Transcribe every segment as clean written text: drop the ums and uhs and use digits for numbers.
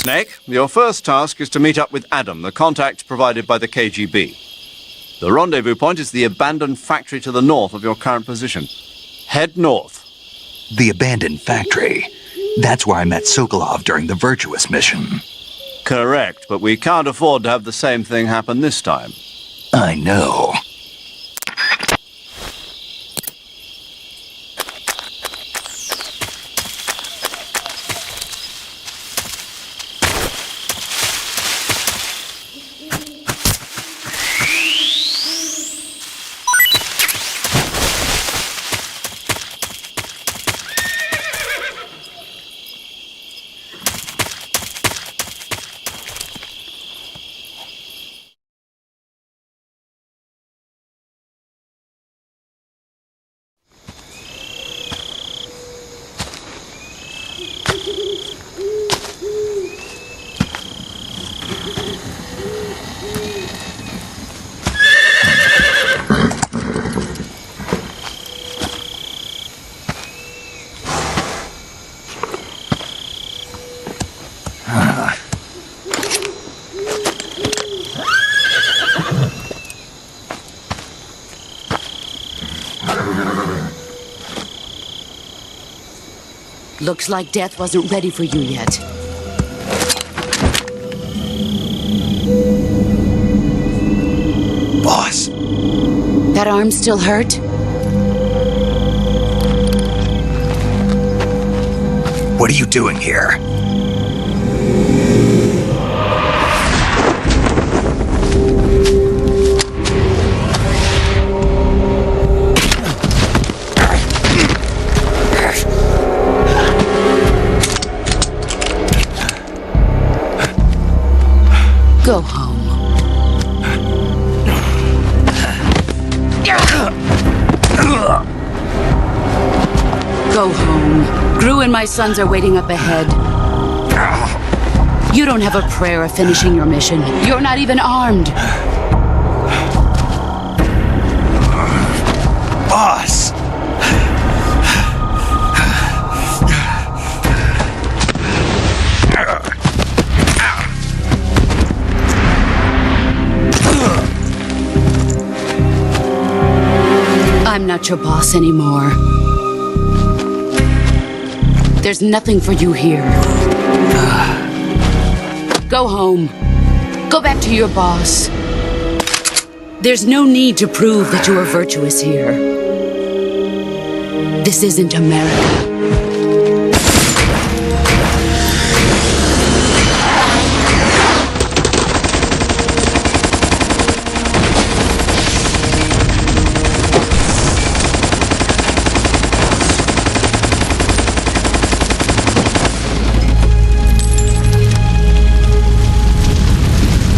Snake, your first task is to meet up with Adam, the contact provided by the KGB. The rendezvous point is the abandoned factory to the north of your current position. Head north. The abandoned factory. That's where I met Sokolov during the Virtuous mission. Correct, but we can't afford to have the same thing happen this time. I know. Looks like death wasn't ready for you yet. Boss! That arm still hurt? What are you doing here? Go home. Go home. Gru and my sons are waiting up ahead. You don't have a prayer of finishing your mission. You're not even armed. Boss! I'm not your boss anymore. There's nothing for you here. Go home. Go back to your boss. There's no need to prove that you are virtuous here. This isn't America.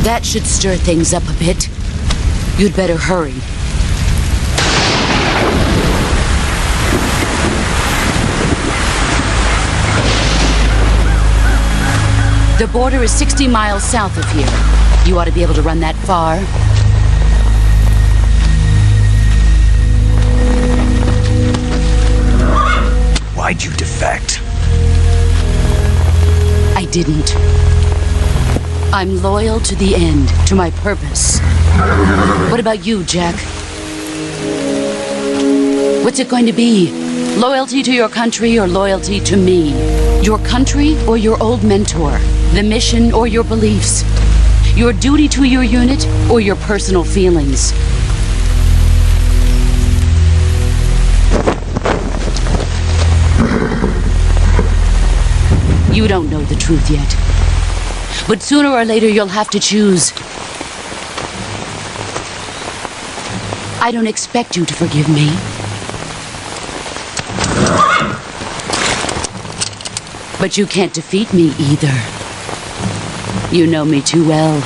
That should stir things up a bit. You'd better hurry. The border is 60 miles south of here. You ought to be able to run that far. Why'd you defect? I didn't. I'm loyal to the end, to my purpose. What about you, Jack? What's it going to be? Loyalty to your country or loyalty to me? Your country or your old mentor? The mission or your beliefs? Your duty to your unit or your personal feelings? You don't know the truth yet. But sooner or later, you'll have to choose. I don't expect you to forgive me. But you can't defeat me either. You know me too well.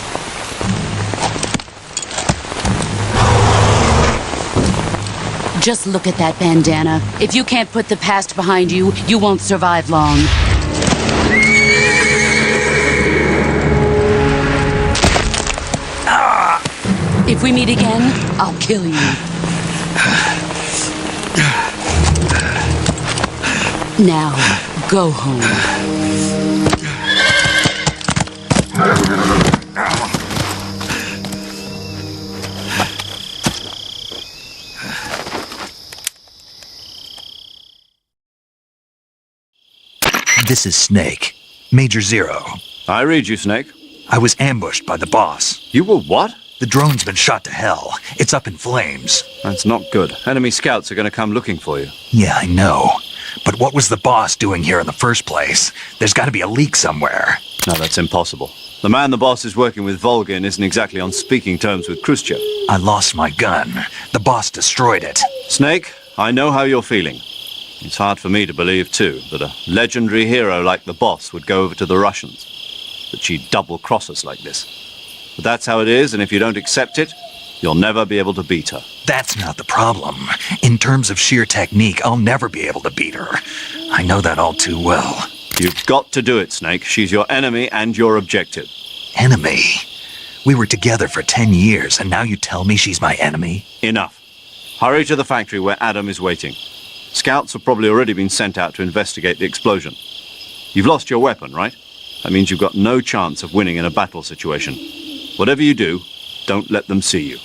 Just look at that bandana. If you can't put the past behind you, you won't survive long. If we meet again, I'll kill you. Now, go home. This is Snake. Major Zero. I read you, Snake. I was ambushed by the boss. You were what? The drone's been shot to hell. It's up in flames. That's not good. Enemy scouts are going to come looking for you. Yeah, I know. But what was the boss doing here in the first place? There's got to be a leak somewhere. No, that's impossible. The man the boss is working with, Volgin, isn't exactly on speaking terms with Khrushchev. I lost my gun. The boss destroyed it. Snake, I know how you're feeling. It's hard for me to believe, too, that a legendary hero like the boss would go over to the Russians. That she'd double-cross us like this. But that's how it is, and if you don't accept it, you'll never be able to beat her. That's not the problem. In terms of sheer technique, I'll never be able to beat her. I know that all too well. You've got to do it, Snake. She's your enemy and your objective. Enemy? We were together for 10 years, and now you tell me she's my enemy? Enough. Hurry to the factory where Adam is waiting. Scouts have probably already been sent out to investigate the explosion. You've lost your weapon, right? That means you've got no chance of winning in a battle situation. Whatever you do, don't let them see you.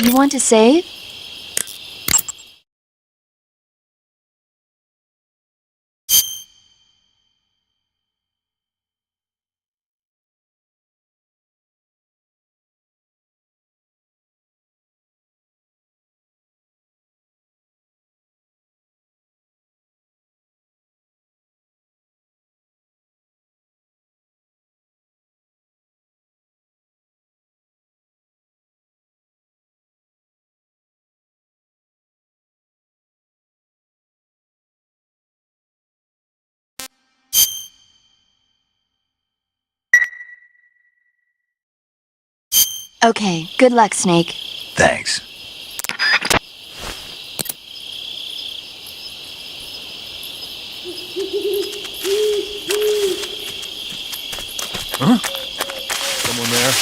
You want to save? Okay, good luck, Snake. Thanks. Huh? Someone there?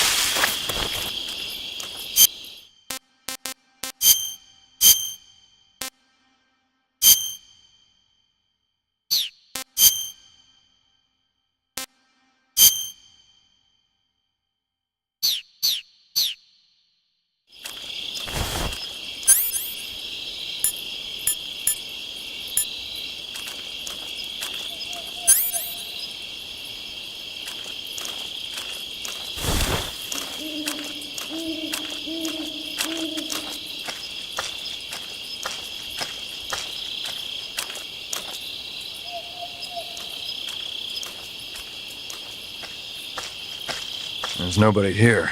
There's nobody here.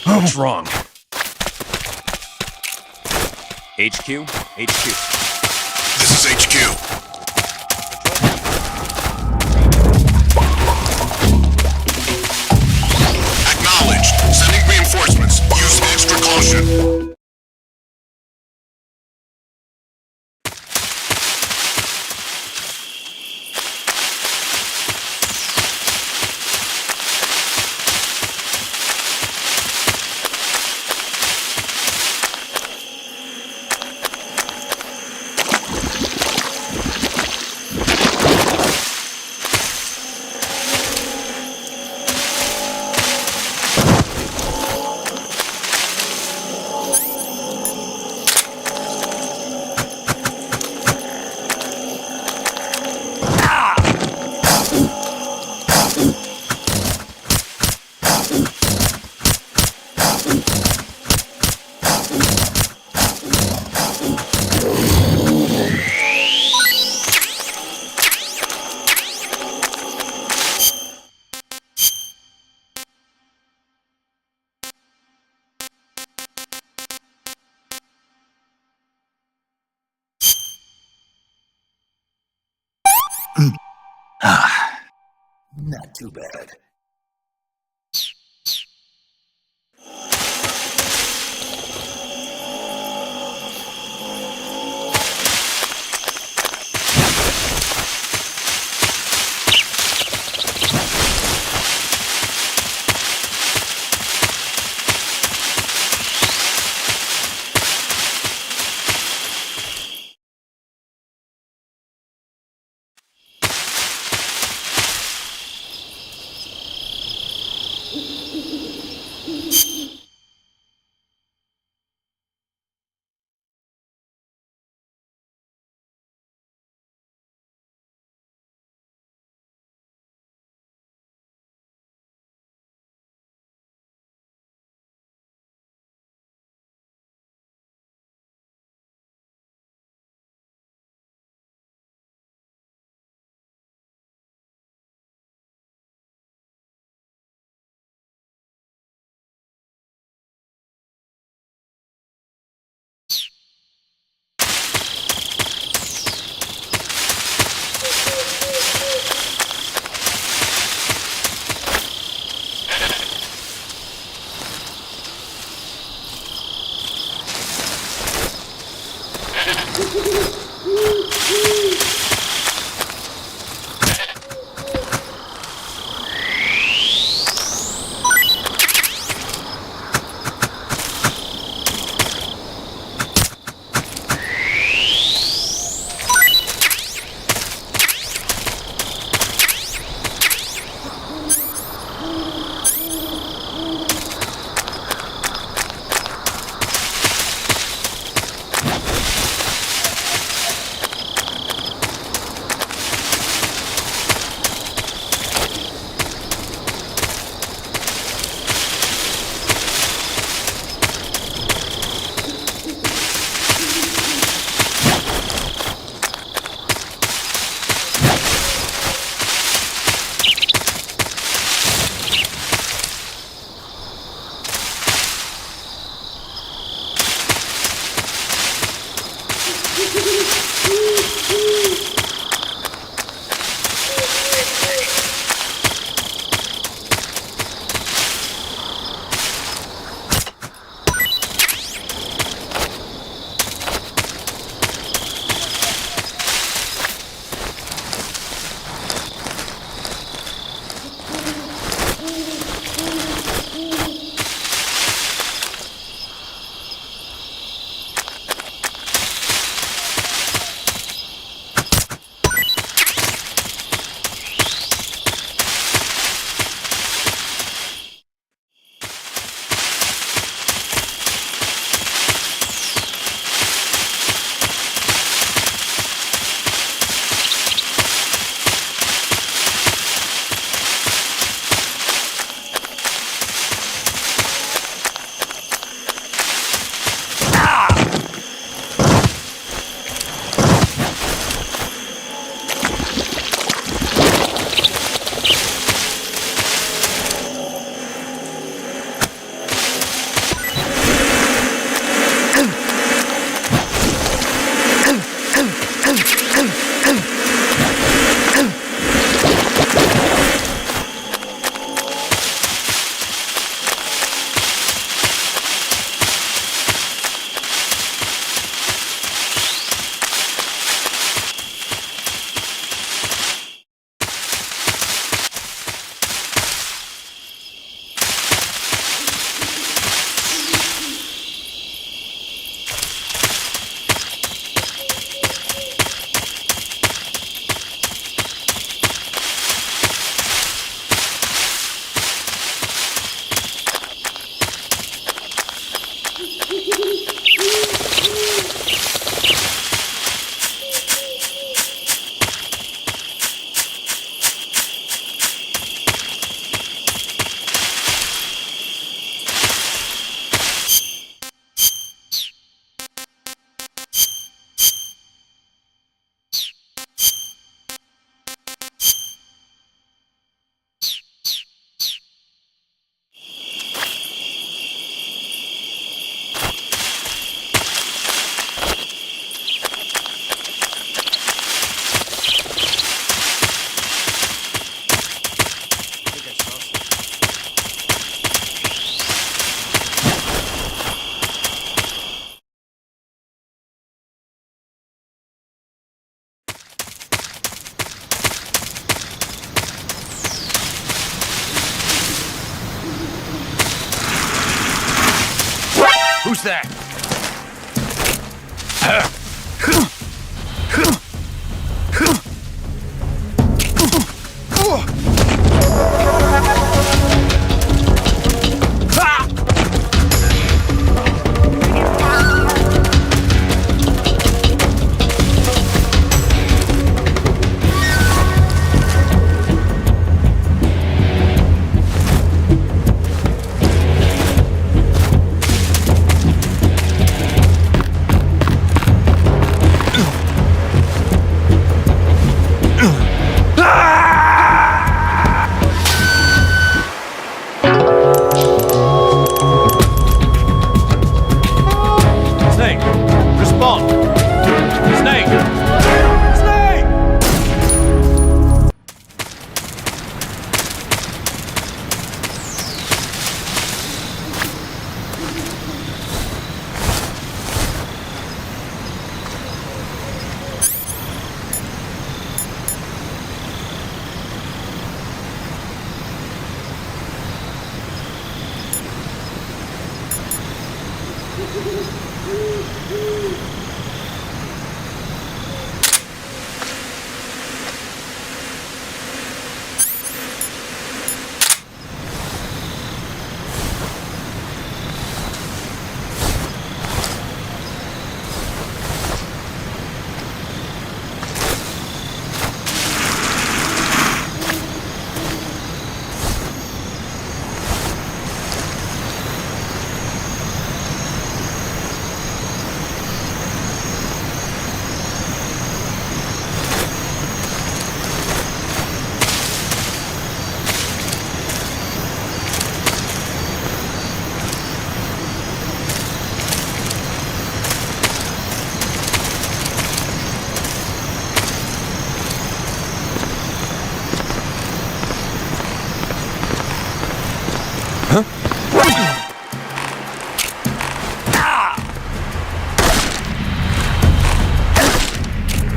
What's wrong? HQ? HQ. This is HQ. Acknowledged. Sending reinforcements. Use extra caution. Not too bad. Who's that? Snake, respond. Snake! Snake!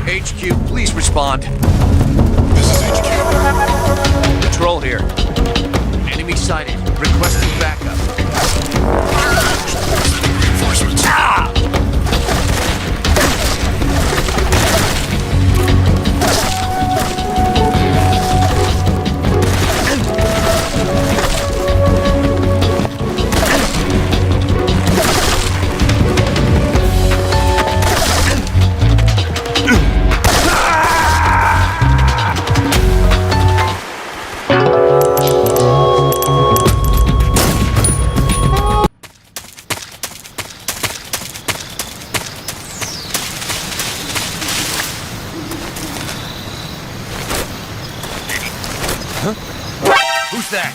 HQ, please respond. This is HQ. Patrol here. Enemy sighted. Requesting backup. Sending reinforcements. Who's that?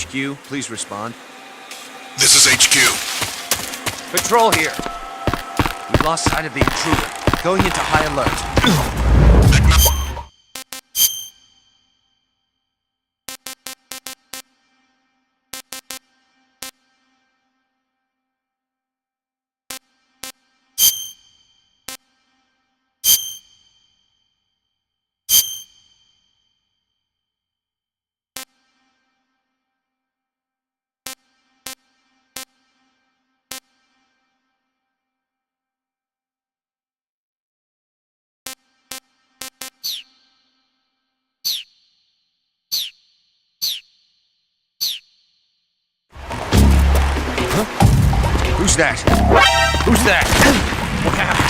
HQ, please respond. This is HQ. Patrol here. We've lost sight of the intruder. Going into high alert. Who's that? Who's that? What happened?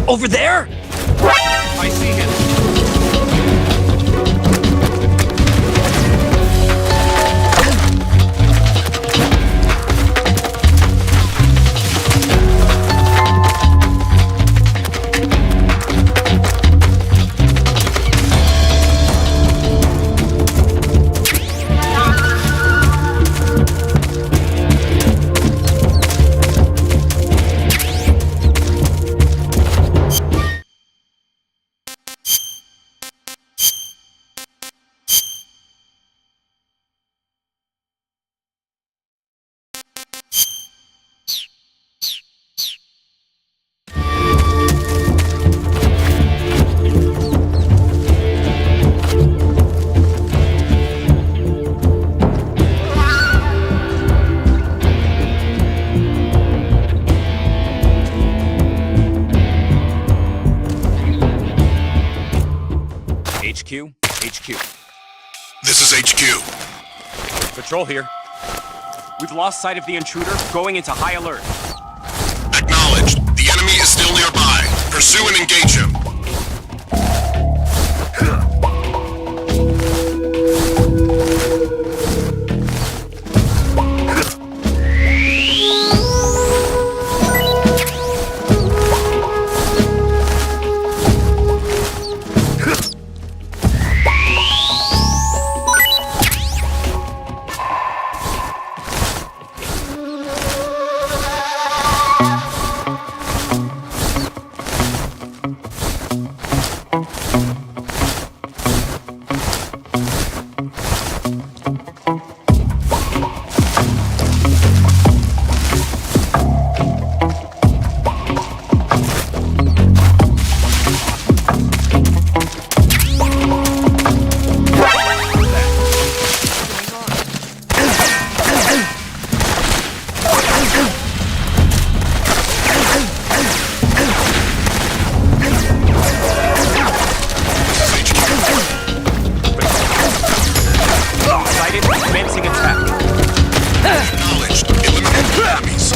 Over there? I see him. This This is HQ. Patrol here. We've lost sight of the intruder, going into high alert. Acknowledged. The enemy is still nearby. Pursue and engage him. Commencing attack. Acknowledged. Eliminate the enemies.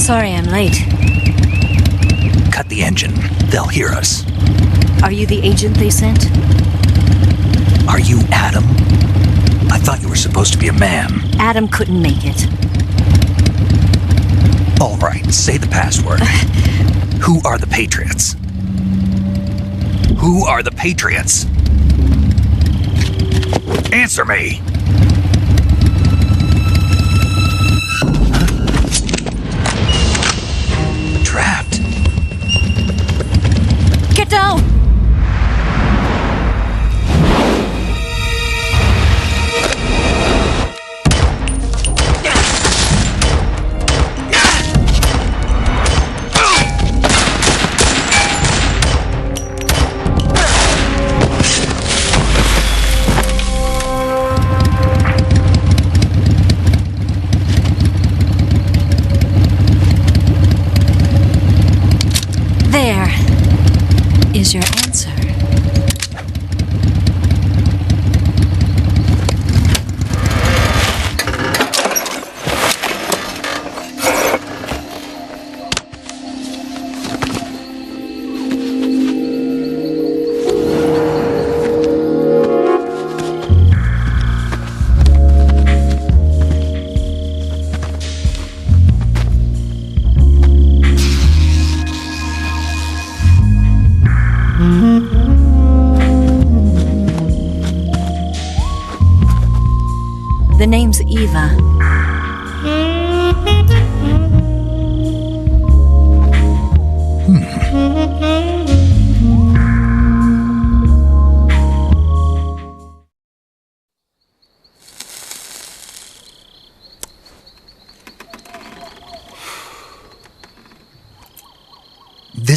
Sorry I'm late. Cut the engine. They'll hear us. Are you the agent they sent? Are you Adam? I thought you were supposed to be a man. Adam couldn't make it. All right, say the password. Who are the Patriots? Who are the Patriots? Answer me! Trapped. Get down!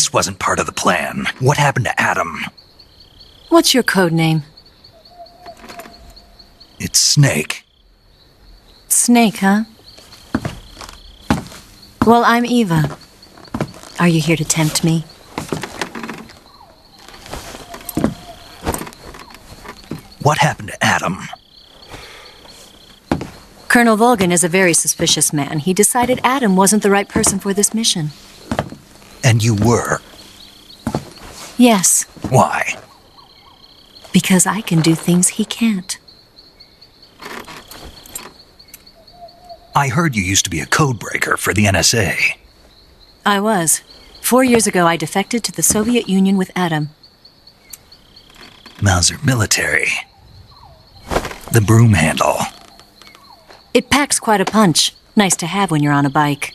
this wasn't part of the plan, what happened to Adam? What's your code name? It's Snake. Snake, huh? Well, I'm Eva. Are you here to tempt me? What happened to Adam? Colonel Volgan is a very suspicious man. He decided Adam wasn't the right person for this mission. And you were. Yes, Why? because I can do things he can't. I heard you used to be a codebreaker for the NSA. I was. 4 years ago, I defected to the Soviet Union with Adam. Mauser military. The broom handle. It packs quite a punch. Nice to have when you're on a bike.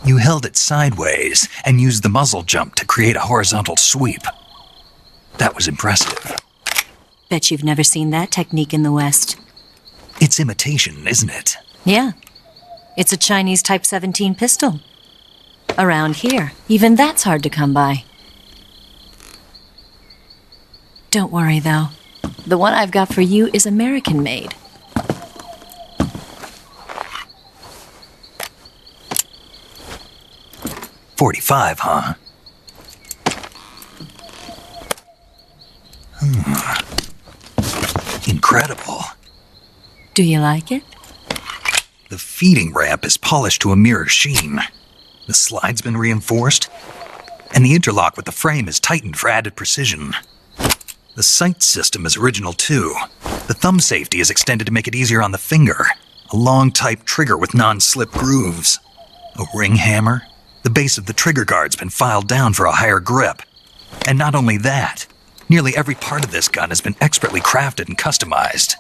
You held it sideways and used the muzzle jump to create a horizontal sweep. That was impressive. Bet you've never seen that technique in the West. It's imitation, isn't it? Yeah. It's a Chinese Type 17 pistol. Around here, even that's hard to come by. Don't worry, though. The one I've got for you is American-made. .45, huh? Incredible. Do you like it? The feeding ramp is polished to a mirror sheen. The slide's been reinforced, and the interlock with the frame is tightened for added precision. The sight system is original too. The thumb safety is extended to make it easier on the finger. A long type trigger with non-slip grooves. A ring hammer. The base of the trigger guard's been filed down for a higher grip. And not only that, nearly every part of this gun has been expertly crafted and customized.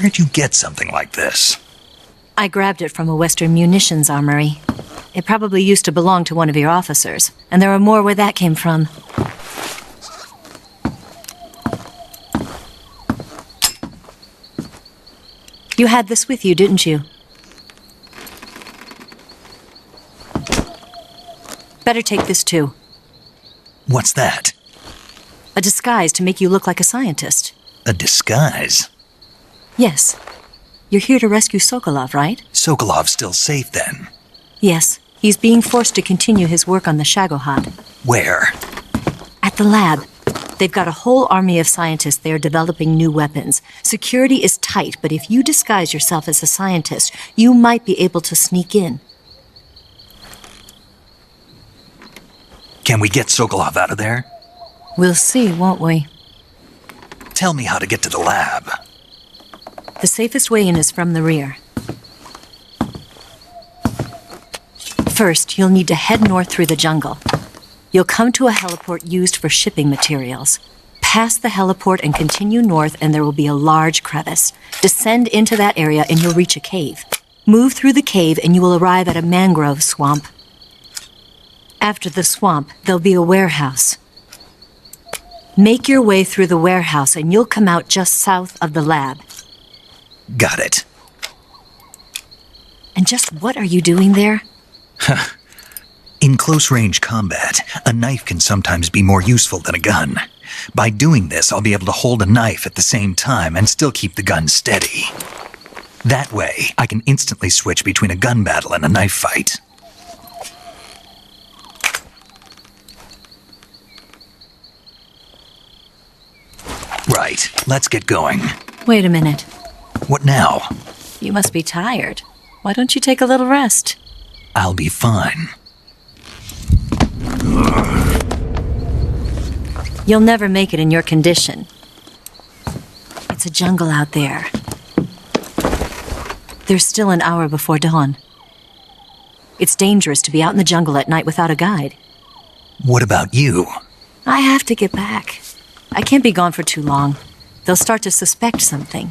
Where'd you get something like this? I grabbed it from a Western munitions armory. It probably used to belong to one of your officers, and there are more where that came from. You had this with you, didn't you? Better take this too. What's that? A disguise to make you look like a scientist. A disguise? Yes. You're here to rescue Sokolov, right? Sokolov's still safe then. Yes. He's being forced to continue his work on the Shagohod. Where? At the lab. They've got a whole army of scientists there developing new weapons. Security is tight, but if you disguise yourself as a scientist, you might be able to sneak in. Can we get Sokolov out of there? We'll see, won't we? Tell me how to get to the lab. The safest way in is from the rear. First, you'll need to head north through the jungle. You'll come to a heliport used for shipping materials. Pass the heliport and continue north, and there will be a large crevice. Descend into that area, and you'll reach a cave. Move through the cave, and you will arrive at a mangrove swamp. After the swamp, there'll be a warehouse. Make your way through the warehouse, and you'll come out just south of the lab. Got it. And just what are you doing there? In close-range combat, a knife can sometimes be more useful than a gun. By doing this, I'll be able to hold a knife at the same time and still keep the gun steady. That way, I can instantly switch between a gun battle and a knife fight. Right, let's get going. Wait a minute. What now? You must be tired. Why don't you take a little rest? I'll be fine. You'll never make it in your condition. It's a jungle out there. There's still an hour before dawn. It's dangerous to be out in the jungle at night without a guide. What about you? I have to get back. I can't be gone for too long. They'll start to suspect something.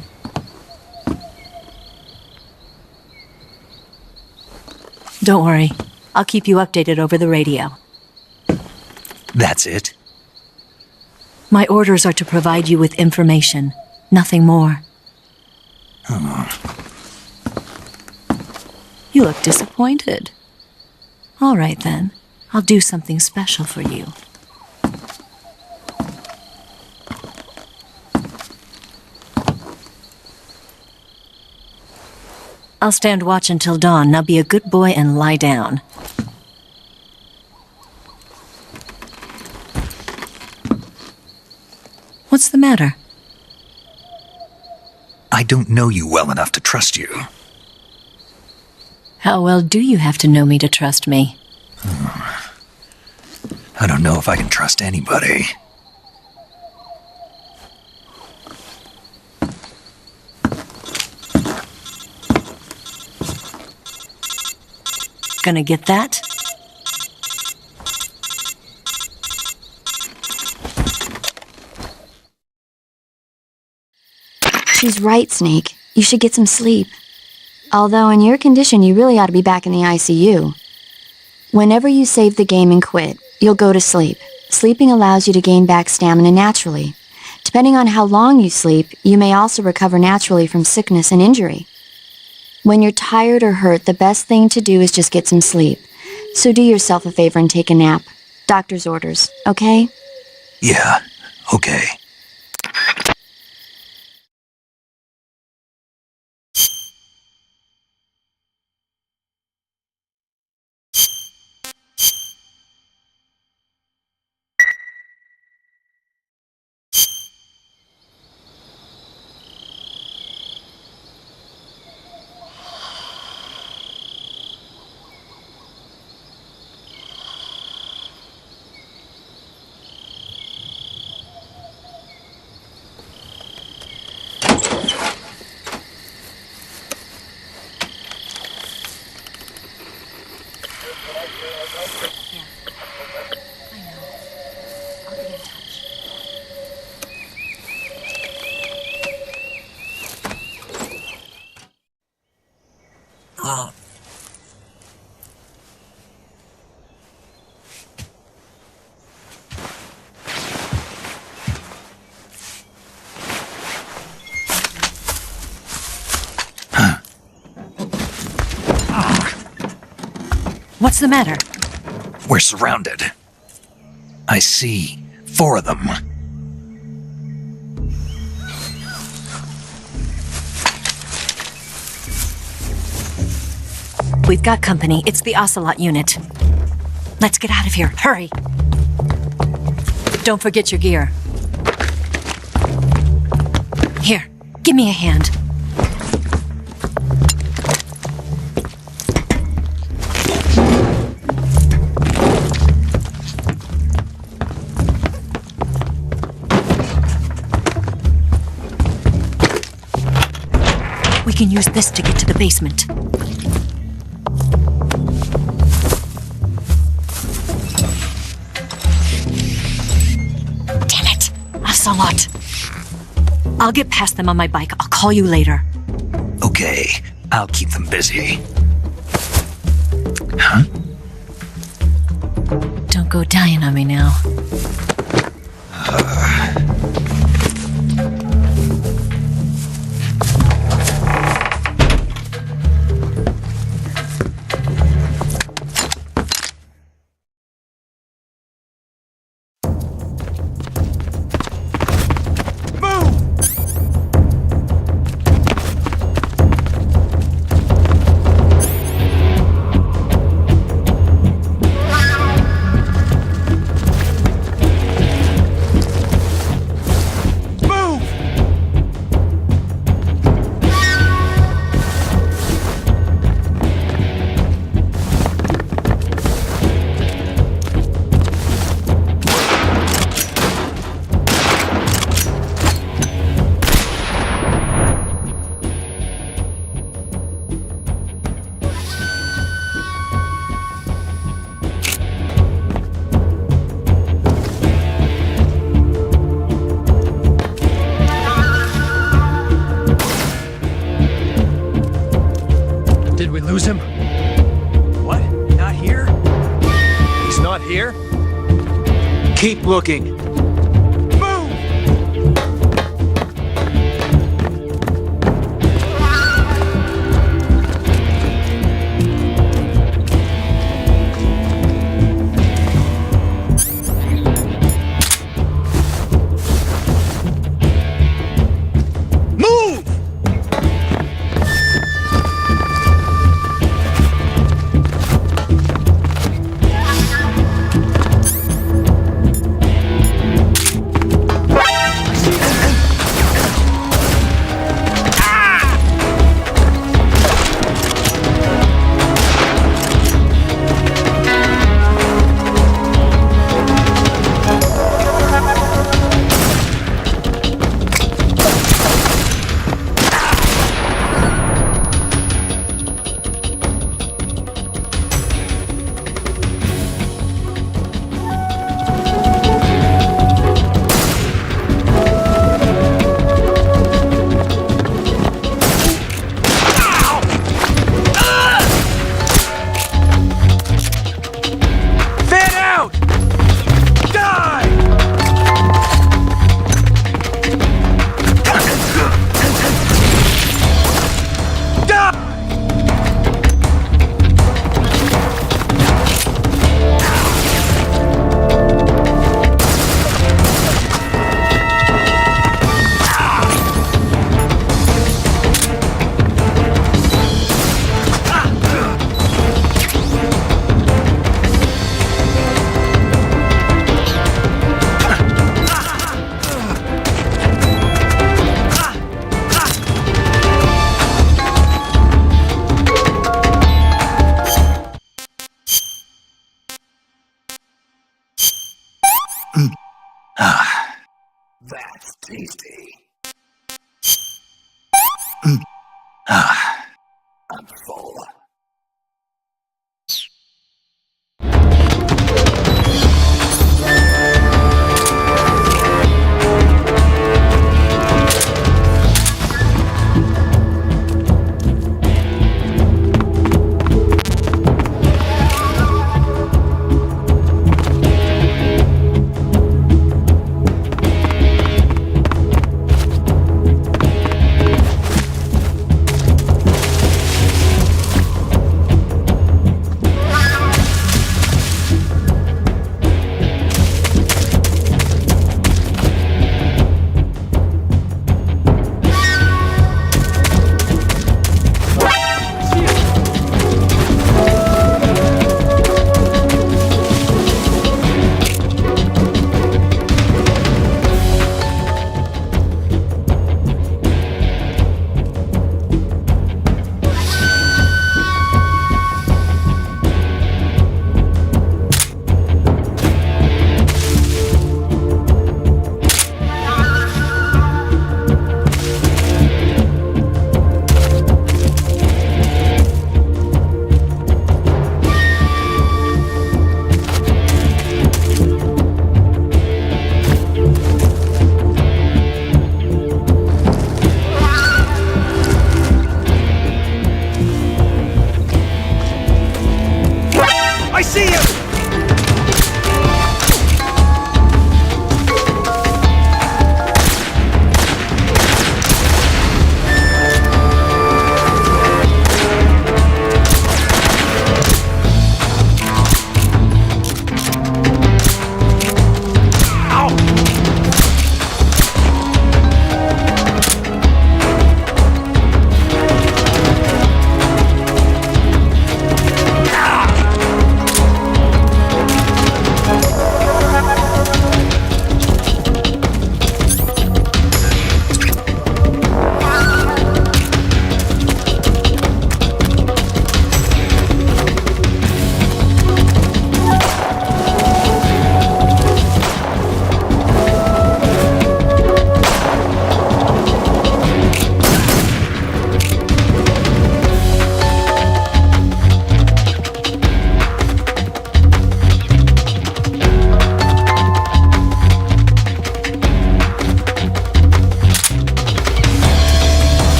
Don't worry. I'll keep you updated over the radio. That's it? My orders are to provide you with information, nothing more. You look disappointed. All right, then. I'll do something special for you. I'll stand watch until dawn. Now be a good boy and lie down. What's the matter? I don't know you well enough to trust you. How well do you have to know me to trust me? I don't know if I can trust anybody. Gonna get that? She's right, Snake. You should get some sleep. Although in your condition, you really ought to be back in the ICU. Whenever you save the game and quit, you'll go to sleep. Sleeping allows you to gain back stamina naturally. Depending on how long you sleep, you may also recover naturally from sickness and injury. When you're tired or hurt, the best thing to do is just get some sleep. So do yourself a favor and take a nap. Doctor's orders, okay? Yeah, okay. What's the matter? We're surrounded. I see 4 of them. We've got company. It's the Ocelot unit. Let's get out of here. Hurry! Don't forget your gear. Here, give me a hand. We can use this to get to the basement. Damn it! Ocelot! I'll get past them on my bike. I'll call you later. Okay, I'll keep them busy. Huh? Don't go dying on me now. Did we lose him? What? Not here? He's not here? Keep looking. Move! tasty. I'm full.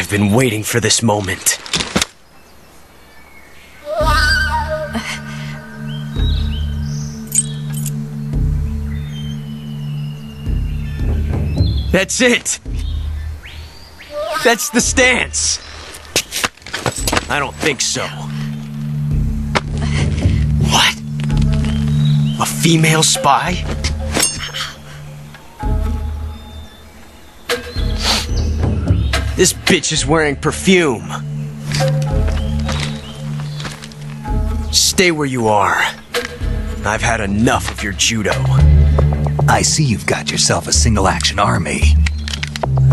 I've been waiting for this moment. That's it! That's the stance! I don't think so. What? A female spy? This bitch is wearing perfume. Stay where you are. I've had enough of your judo. I see you've got yourself a single-action army.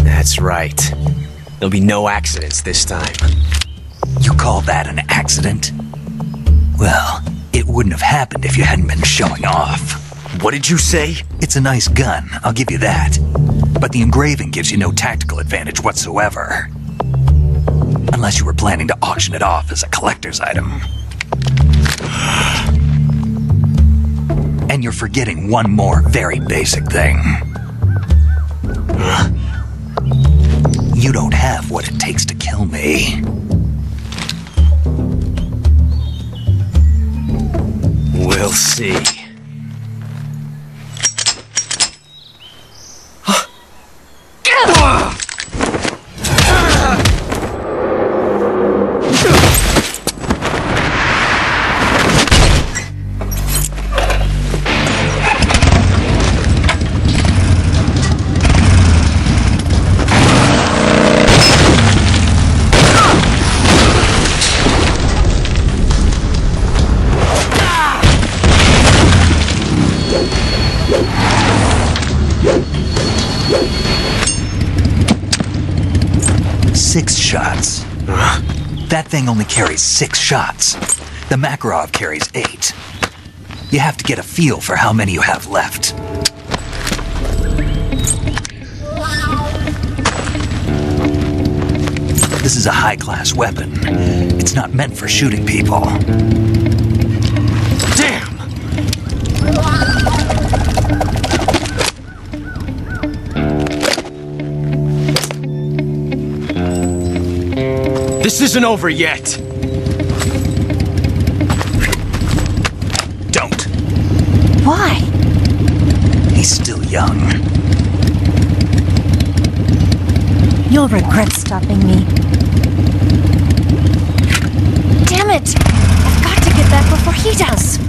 That's right. There'll be no accidents this time. You call that an accident? Well, it wouldn't have happened if you hadn't been showing off. What did you say? It's a nice gun, I'll give you that. But the engraving gives you no tactical advantage whatsoever. Unless you were planning to auction it off as a collector's item. And you're forgetting one more very basic thing. You don't have what it takes to kill me. We'll see. Six shots. That thing only carries 6 shots. The Makarov carries 8. You have to get a feel for how many you have left. This is a high-class weapon. It's not meant for shooting people. Damn! This isn't over yet. Don't. Why? He's still young. You'll regret stopping me. Damn it! I've got to get back before he does.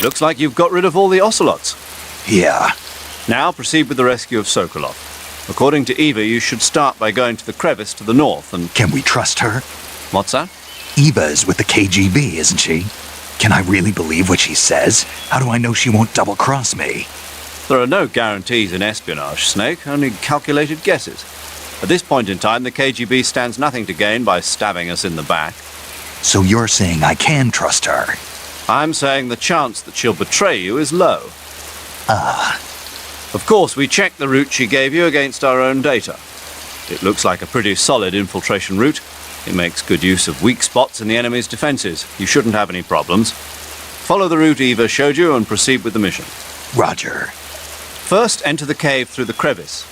Looks like you've got rid of all the ocelots. Yeah. Now proceed with the rescue of Sokolov. According to Eva, you should start by going to the crevice to the north and... Can we trust her? What's that? Eva is with the KGB, isn't she? Can I really believe what she says? How do I know she won't double-cross me? There are no guarantees in espionage, Snake, only calculated guesses. At this point in time, the KGB stands nothing to gain by stabbing us in the back. So you're saying I can trust her? I'm saying the chance that she'll betray you is low. Ah. Of course, we checked the route she gave you against our own data. It looks like a pretty solid infiltration route. It makes good use of weak spots in the enemy's defenses. You shouldn't have any problems. Follow the route Eva showed you and proceed with the mission. Roger. First, enter the cave through the crevice.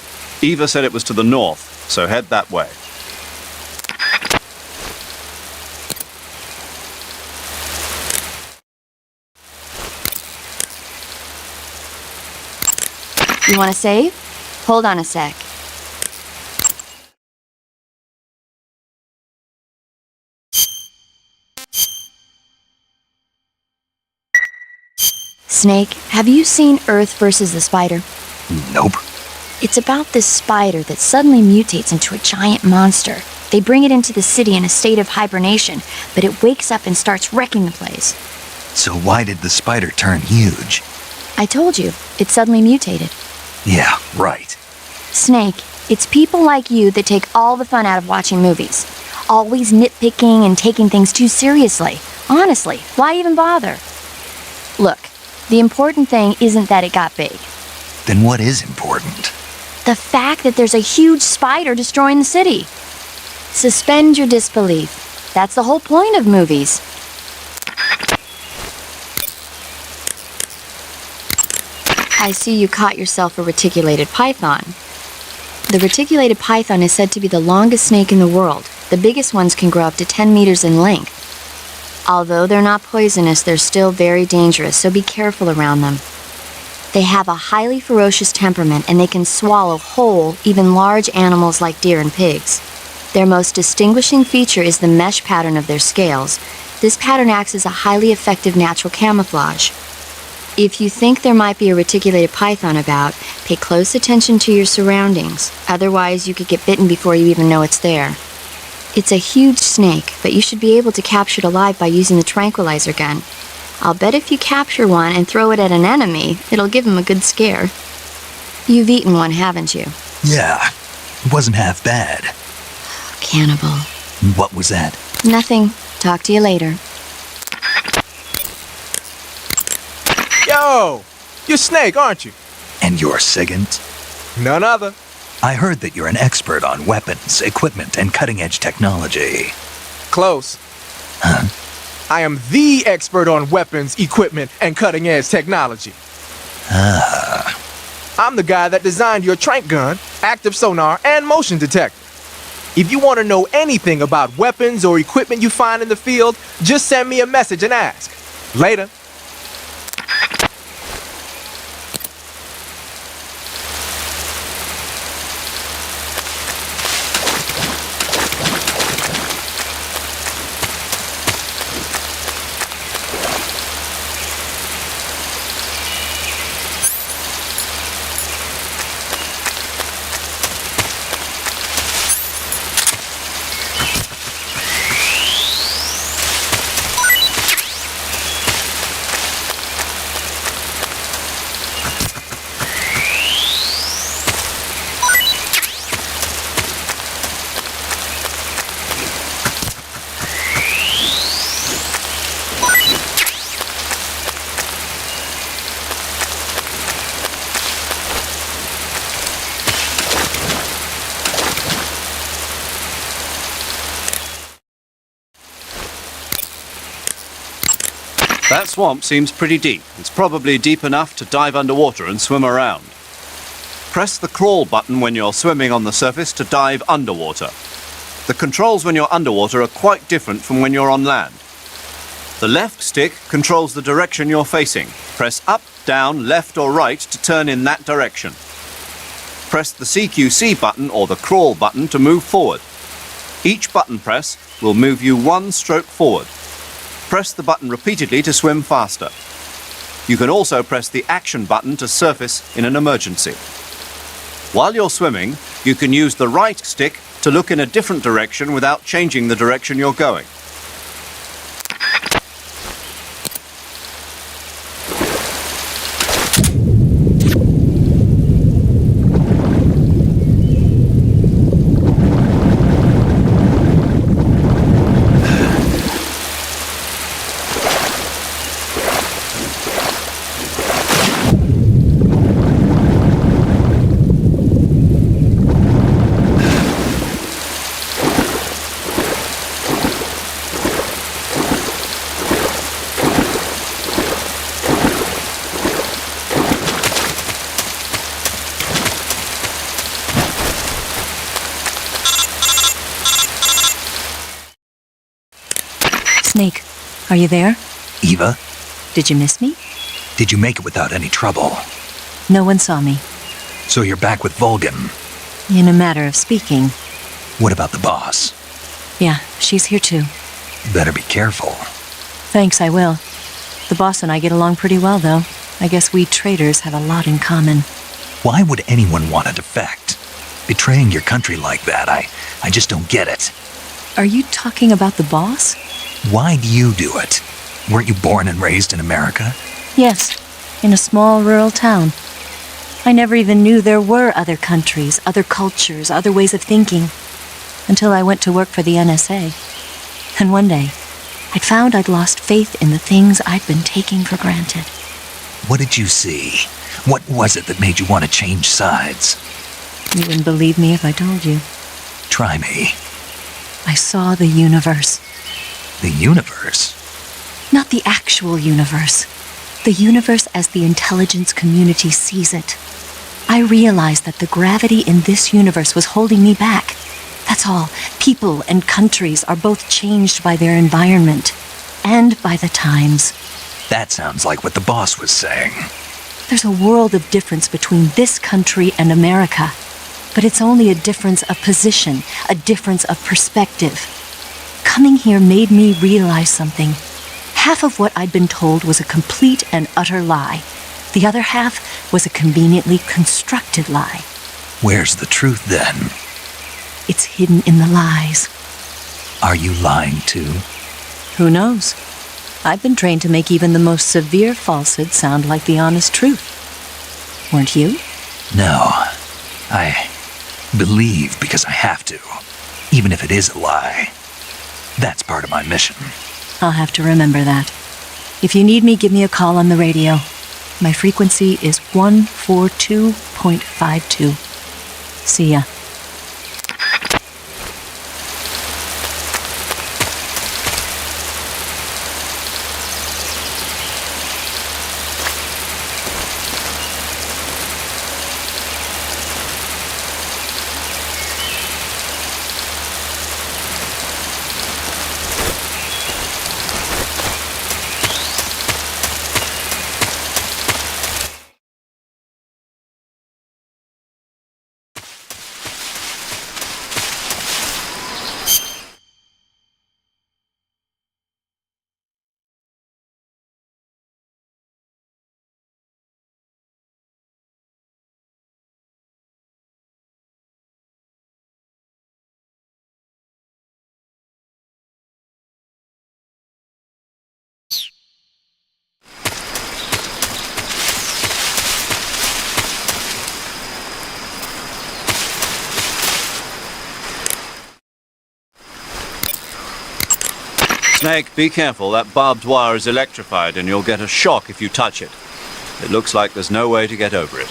Eva said it was to the north, so head that way. You want to save? Hold on a sec. Snake, have you seen Earth versus the Spider? Nope. It's about this spider that suddenly mutates into a giant monster. They bring it into the city in a state of hibernation, but it wakes up and starts wrecking the place. So why did the spider turn huge? I told you, it suddenly mutated. Yeah, right. Snake, it's people like you that take all the fun out of watching movies. Always nitpicking and taking things too seriously. Honestly, why even bother? Look, the important thing isn't that it got big. Then what is important? The fact that there's a huge spider destroying the city. Suspend your disbelief. That's the whole point of movies. I see you caught yourself a reticulated python. The reticulated python is said to be the longest snake in the world. The biggest ones can grow up to 10 meters in length. Although they're not poisonous, they're still very dangerous, so be careful around them. They have a highly ferocious temperament, and they can swallow whole, even large animals like deer and pigs. Their most distinguishing feature is the mesh pattern of their scales. This pattern acts as a highly effective natural camouflage. If you think there might be a reticulated python about, pay close attention to your surroundings. Otherwise, you could get bitten before you even know it's there. It's a huge snake, but you should be able to capture it alive by using the tranquilizer gun. I'll bet if you capture one and throw it at an enemy, it'll give him a good scare. You've eaten one, haven't you? Yeah, it wasn't half bad. Cannibal. What was that? Nothing. Talk to you later. Yo! You're Snake, aren't you? And you're Sigint? None other. I heard that you're an expert on weapons, equipment, and cutting-edge technology. Close. Huh? I am the expert on weapons, equipment, and cutting-edge technology. Ah. I'm the guy that designed your trank gun, active sonar, and motion detector. If you want to know anything about weapons or equipment you find in the field, just send me a message and ask. Later. That swamp seems pretty deep. It's probably deep enough to dive underwater and swim around. Press the crawl button when you're swimming on the surface to dive underwater. The controls when you're underwater are quite different from when you're on land. The left stick controls the direction you're facing. Press up, down, left or right to turn in that direction. Press the CQC button or the crawl button to move forward. Each button press will move you one stroke forward. Press the button repeatedly to swim faster. You can also press the action button to surface in an emergency. While you're swimming, you can use the right stick to look in a different direction without changing the direction you're going. Snake, are you there? Eva, Did you miss me? did you make it without any trouble? No one saw me. So you're back with Vulcan. In a matter of speaking. What about the boss? Yeah, she's here too. Better be careful. Thanks, I will. The boss and I get along pretty well, though. I guess we traitors have a lot in common. Why would anyone want to defect? Betraying your country like that, I just don't get it. Are you talking about the boss? Why do you do it? Weren't you born and raised in America? Yes, in a small rural town. I never even knew there were other countries, other cultures, other ways of thinking, until I went to work for the NSA. And one day, I'd found I'd lost faith in the things I'd been taking for granted. What did you see? What was it that made you want to change sides? You wouldn't believe me if I told you. Try me. I saw the universe. The universe? Not the actual universe. The universe as the intelligence community sees it. I realized that the gravity in this universe was holding me back. That's all. People and countries are both changed by their environment and by the times. That sounds like what the boss was saying. There's a world of difference between this country and America, but it's only a difference of position, a difference of perspective. Coming here made me realize something. Half of what I'd been told was a complete and utter lie. The other half was a conveniently constructed lie. Where's the truth then? It's hidden in the lies. Are you lying too? Who knows? I've been trained to make even the most severe falsehood sound like the honest truth. Weren't you? No. I believe because I have to, even if it is a lie. That's part of my mission. I'll have to remember that. If you need me, give me a call on the radio. My frequency is 142.52. See ya. Snake, be careful. That barbed wire is electrified and you'll get a shock if you touch it. It looks like there's no way to get over it.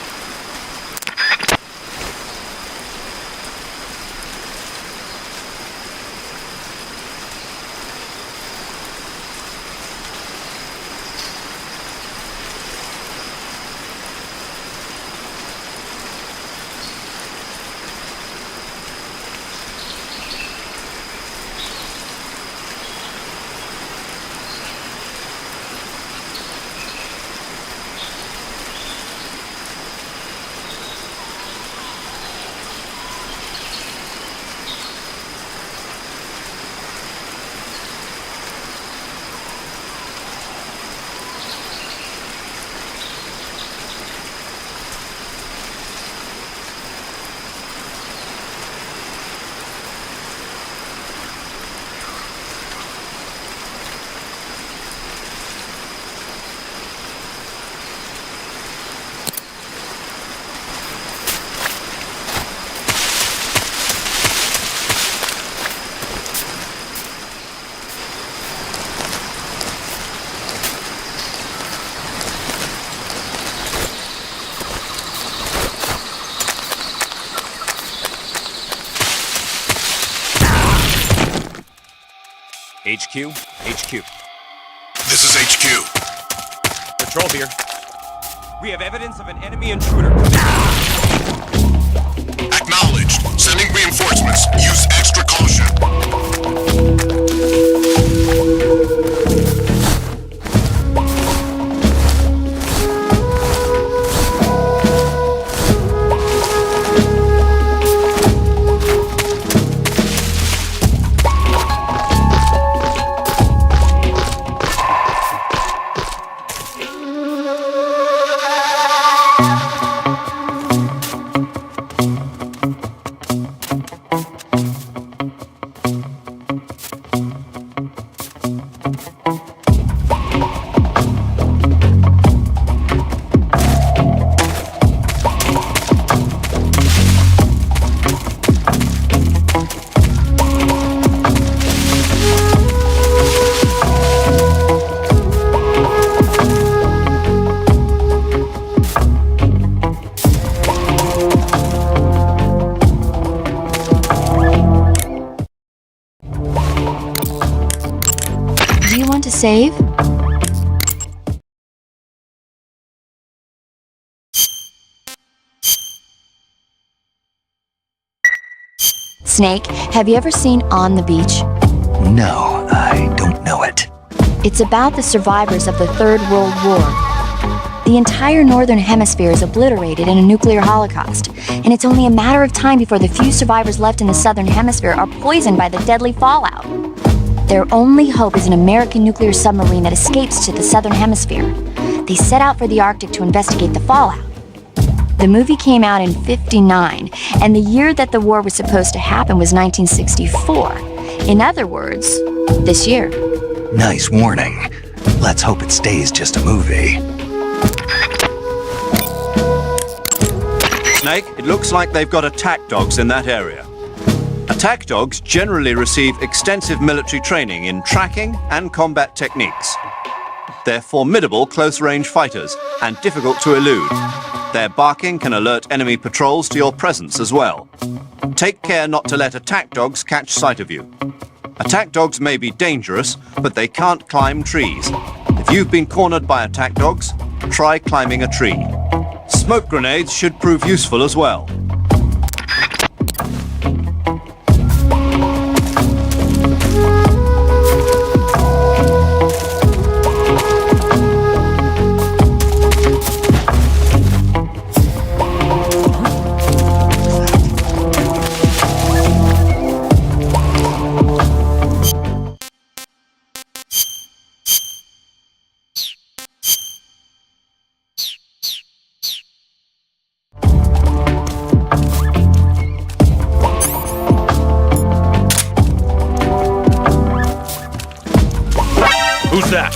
HQ? HQ. This is HQ. Patrol here. We have evidence of an enemy intruder. Acknowledged. Sending reinforcements. Use extra caution. you want to save? Snake, have you ever seen On the Beach? No, I don't know it. It's about the survivors of the Third World War. The entire northern hemisphere is obliterated in a nuclear holocaust, and it's only a matter of time before the few survivors left in the southern hemisphere are poisoned by the deadly fallout. Their only hope is an American nuclear submarine that escapes to the southern hemisphere. They set out for the Arctic to investigate the fallout. The movie came out in '59, and the year that the war was supposed to happen was 1964. In other words, this year. Nice warning. Let's hope it stays just a movie. Snake, it looks like they've got attack dogs in that area. Attack dogs generally receive extensive military training in tracking and combat techniques. They're formidable close-range fighters and difficult to elude. Their barking can alert enemy patrols to your presence as well. Take care not to let attack dogs catch sight of you. Attack dogs may be dangerous, but they can't climb trees. If you've been cornered by attack dogs, try climbing a tree. Smoke grenades should prove useful as well. Who's that?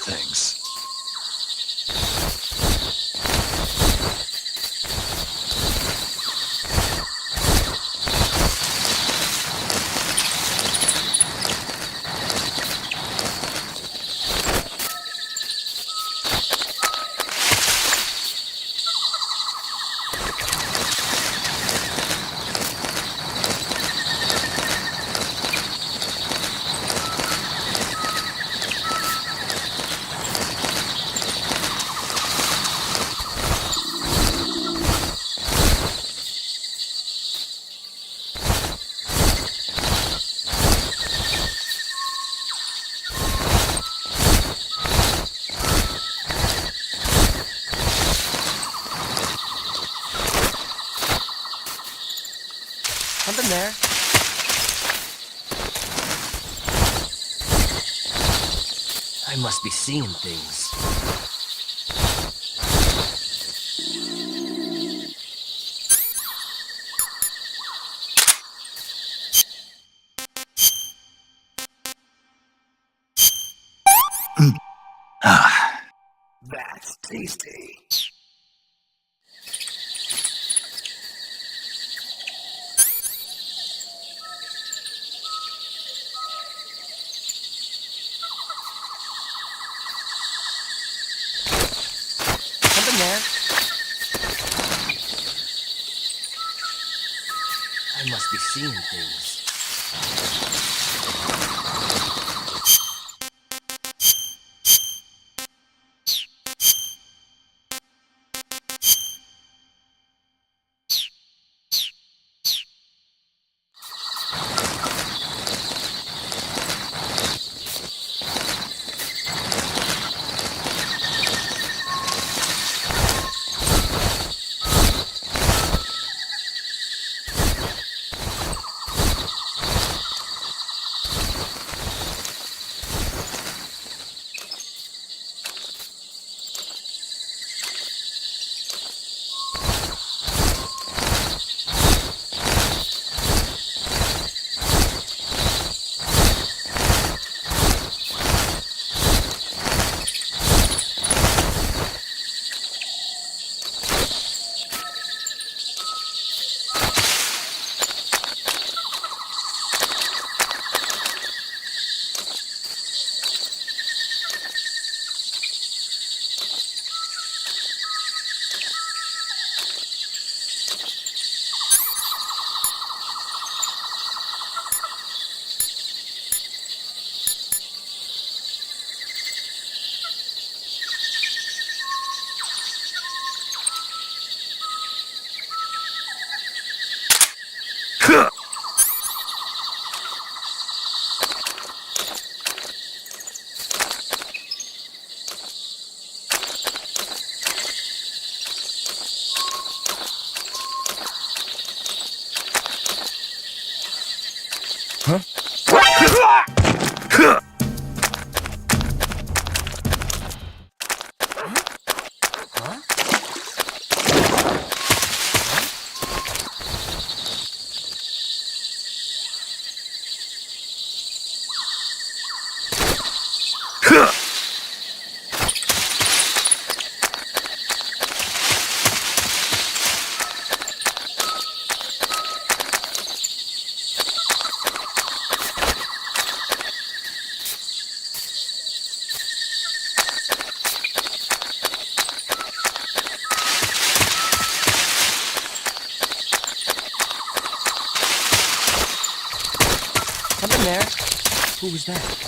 things. Something there. I must be seeing things. That's tasty. Something there. I must be seeing things. Something there. Who was that?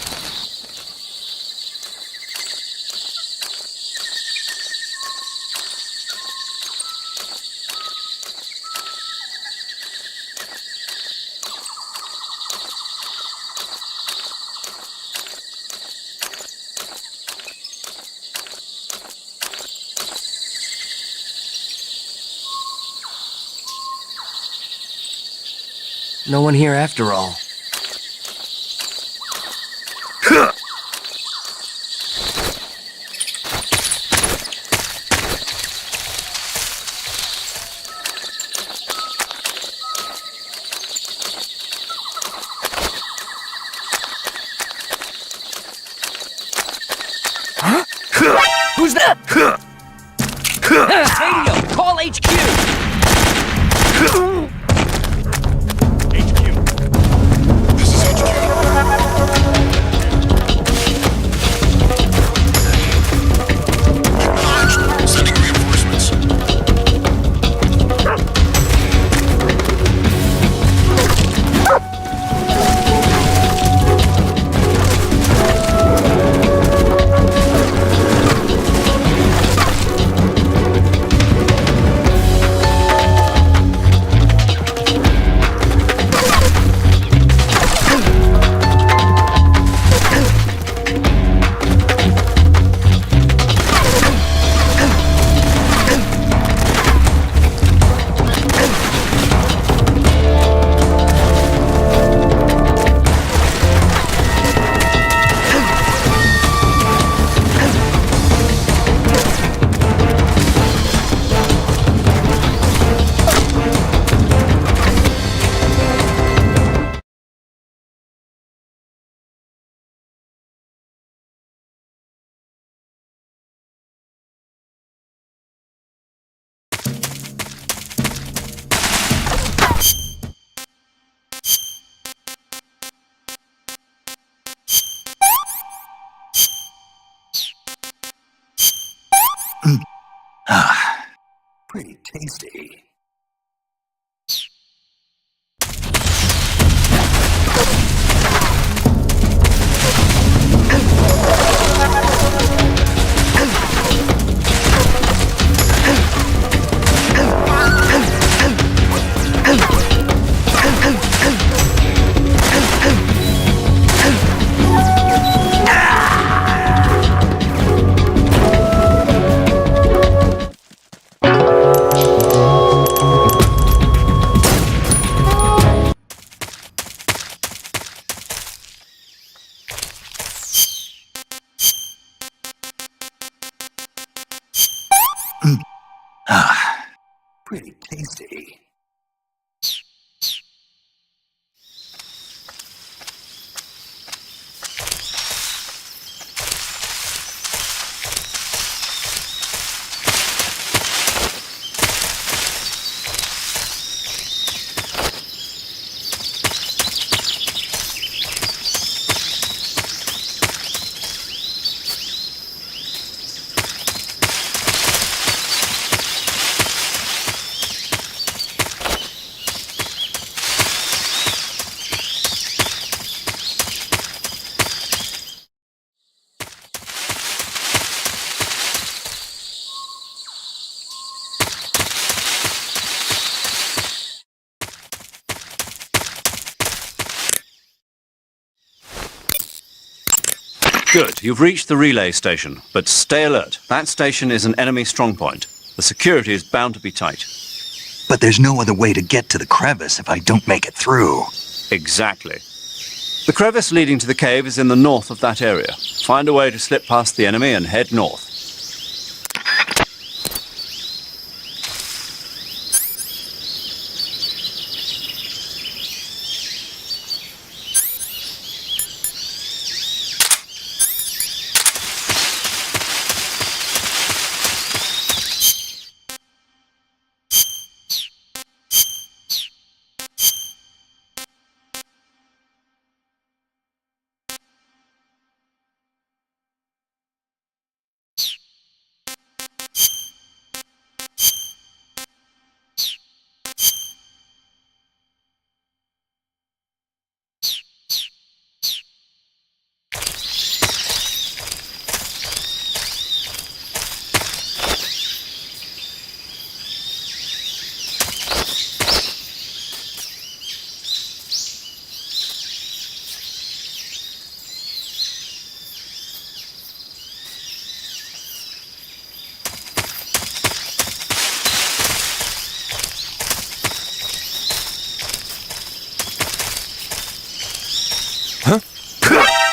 No one here after all. Huh? Who's that? Radio, call HQ! This is HQ. Acknowledged. Sending reinforcements. Pretty tasty. Pretty tasty. Good. You've reached the relay station, but stay alert. That station is an enemy strongpoint. The security is bound to be tight. But there's no other way to get to the crevice if I don't make it through. Exactly. The crevice leading to the cave is in the north of that area. Find a way to slip past the enemy and head north.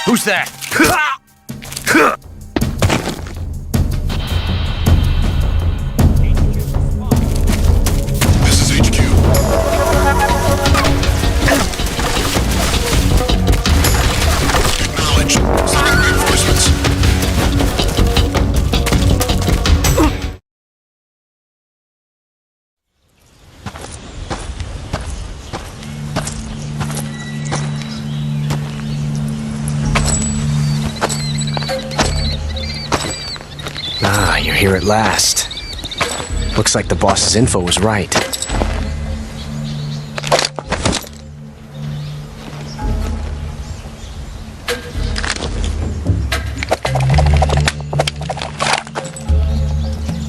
Who's that? This is HQ. Acknowledged. Sending reinforcements. Ah, you're here at last. Looks like the boss's info was right.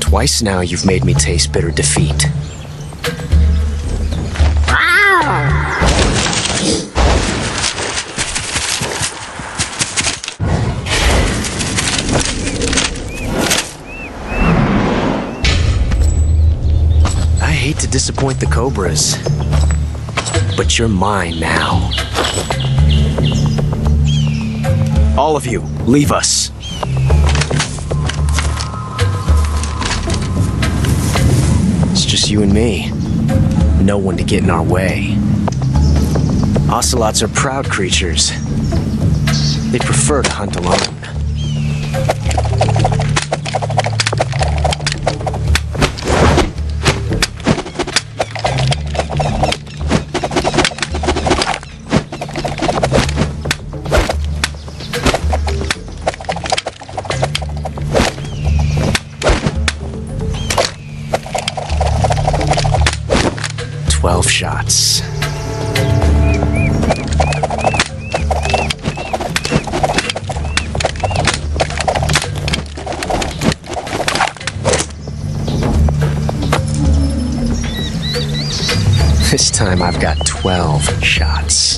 Twice now you've made me taste bitter defeat. I hate to disappoint the Cobras, but you're mine now. All of you, leave us. It's just you and me. No one to get in our way. Ocelots are proud creatures. They prefer to hunt alone. Shots. This time I've got 12 shots.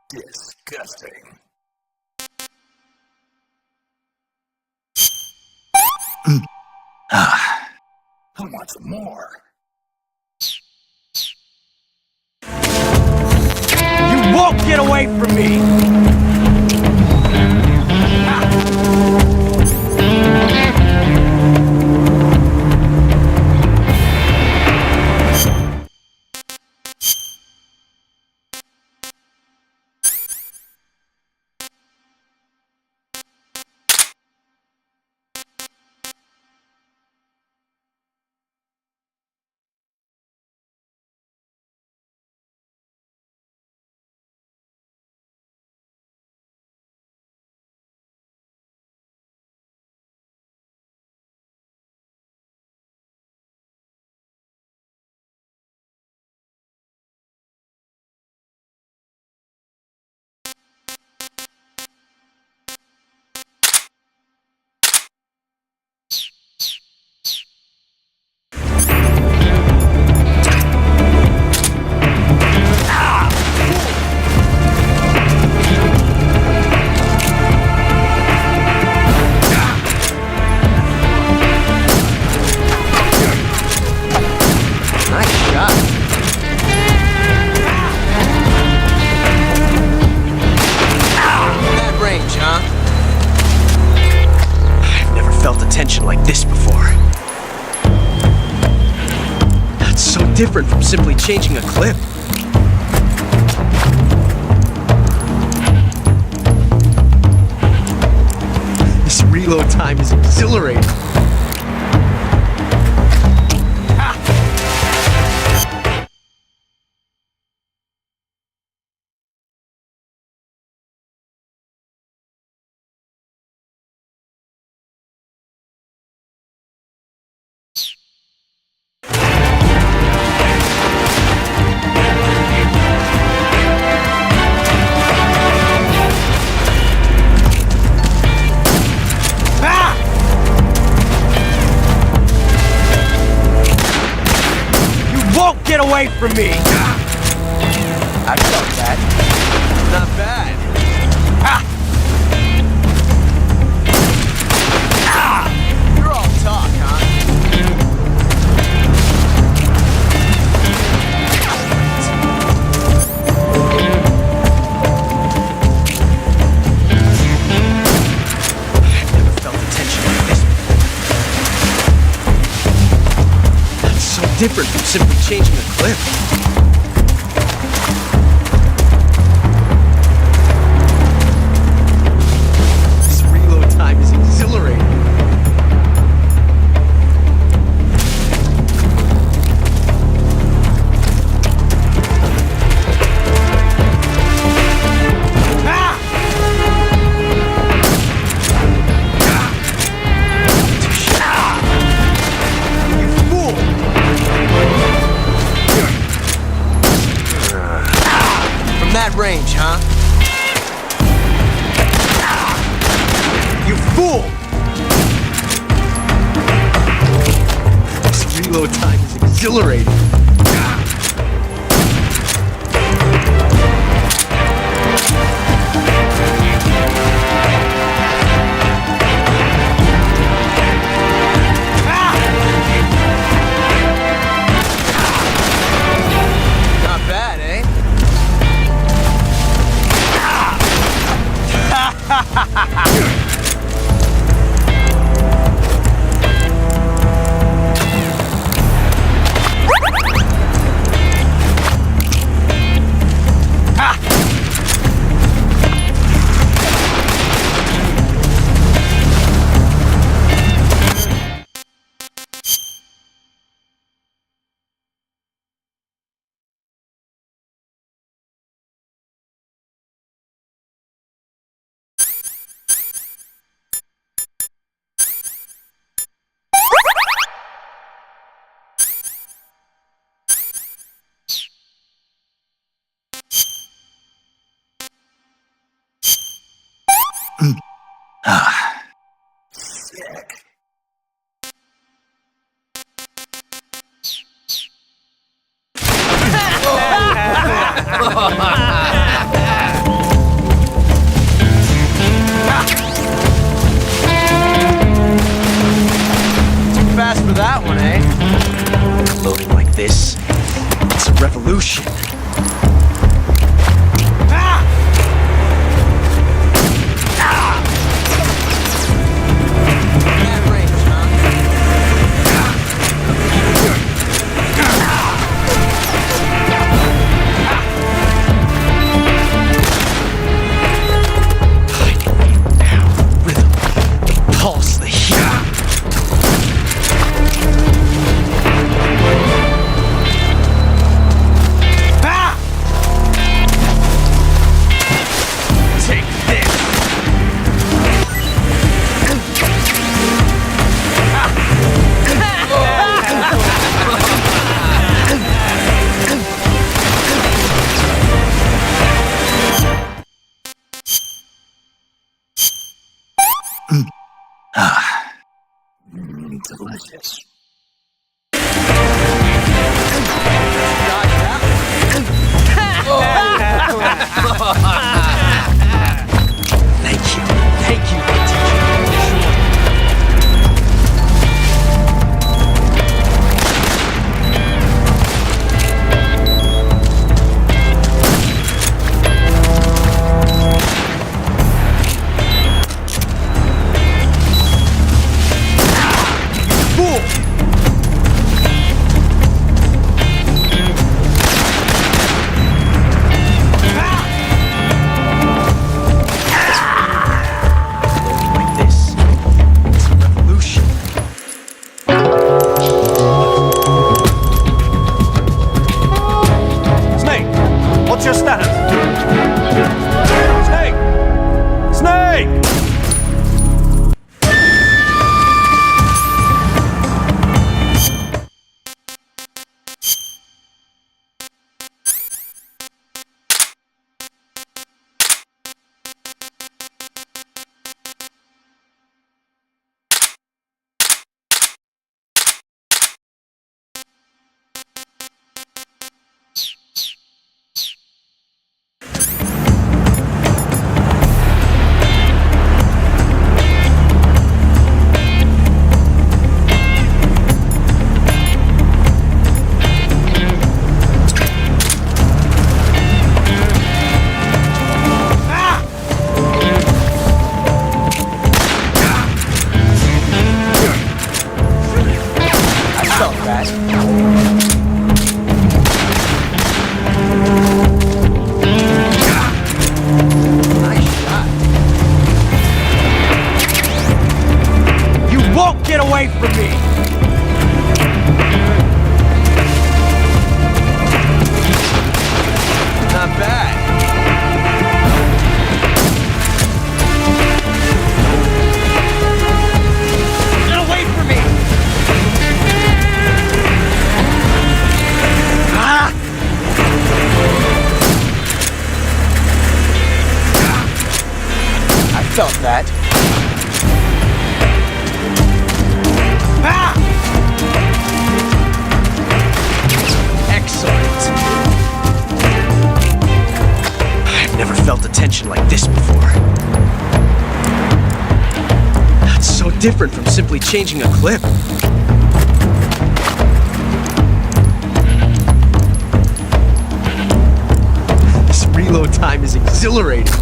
Disgusting. I want some more. You won't get away from me! felt a tension like this before. That's so different from simply changing a clip. This reload time is exhilarating. Get away from me! I felt that. Not bad. You're all talk, huh? I've never felt a tension like this before. That's so different from simply changing a clip. This reload time is exhilarating. That range, huh? You fool! This reload time is exhilarating. Not bad, eh? Too fast for that one, eh? Loading like this, it's a revolution. That range, pulse the heat. Take this. Delicious. Thank you, away from me! Not bad. Get away from me! Ah! I felt that. Ah! Excellent. I've never felt a tension like this before. It's so different from simply changing a clip. This reload time is exhilarating.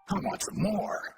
I want some more.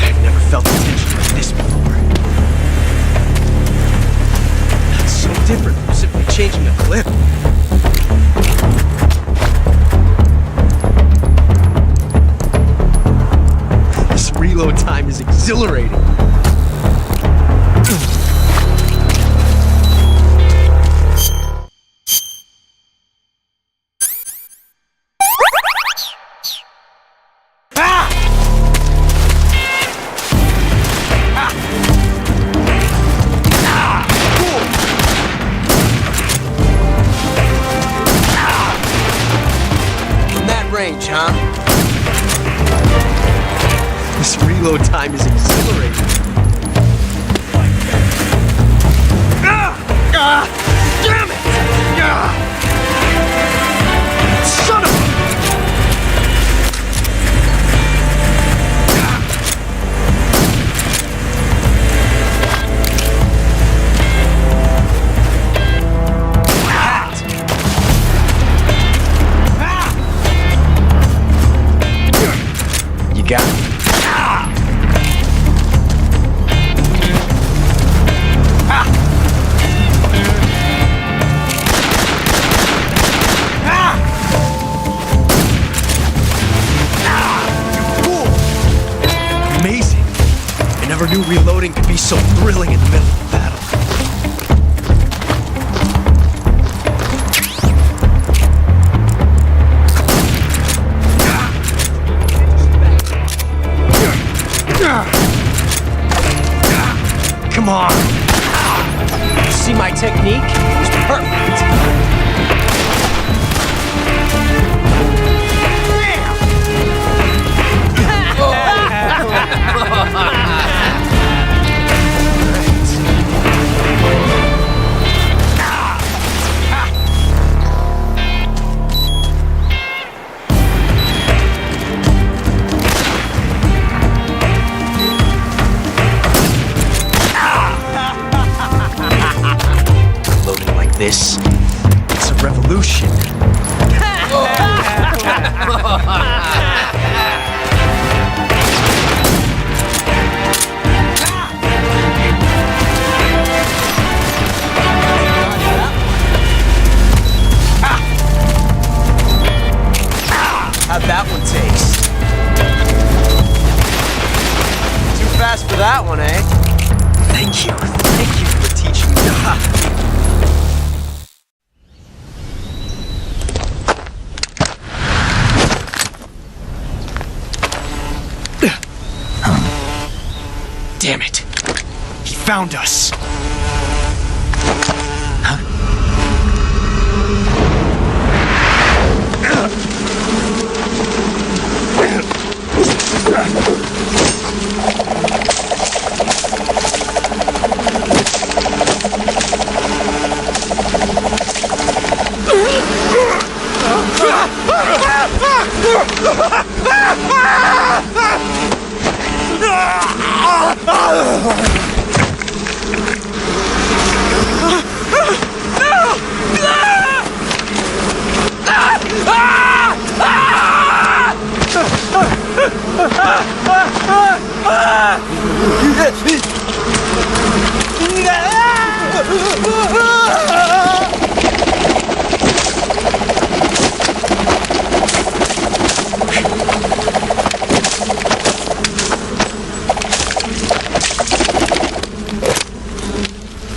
I've never felt a tension like this before. It's so different from simply changing a clip. This reload time is exhilarating. Range, huh? This reload time is exhilarating. Damn it! Son of You got me. Amazing. I never knew reloading could be so thrilling in the middle of a battle. Come on! You see my technique? It was perfect! Revolution. How'd that one taste? Too fast for that one, eh? Thank you. Thank you for teaching me. Damn it. He found us.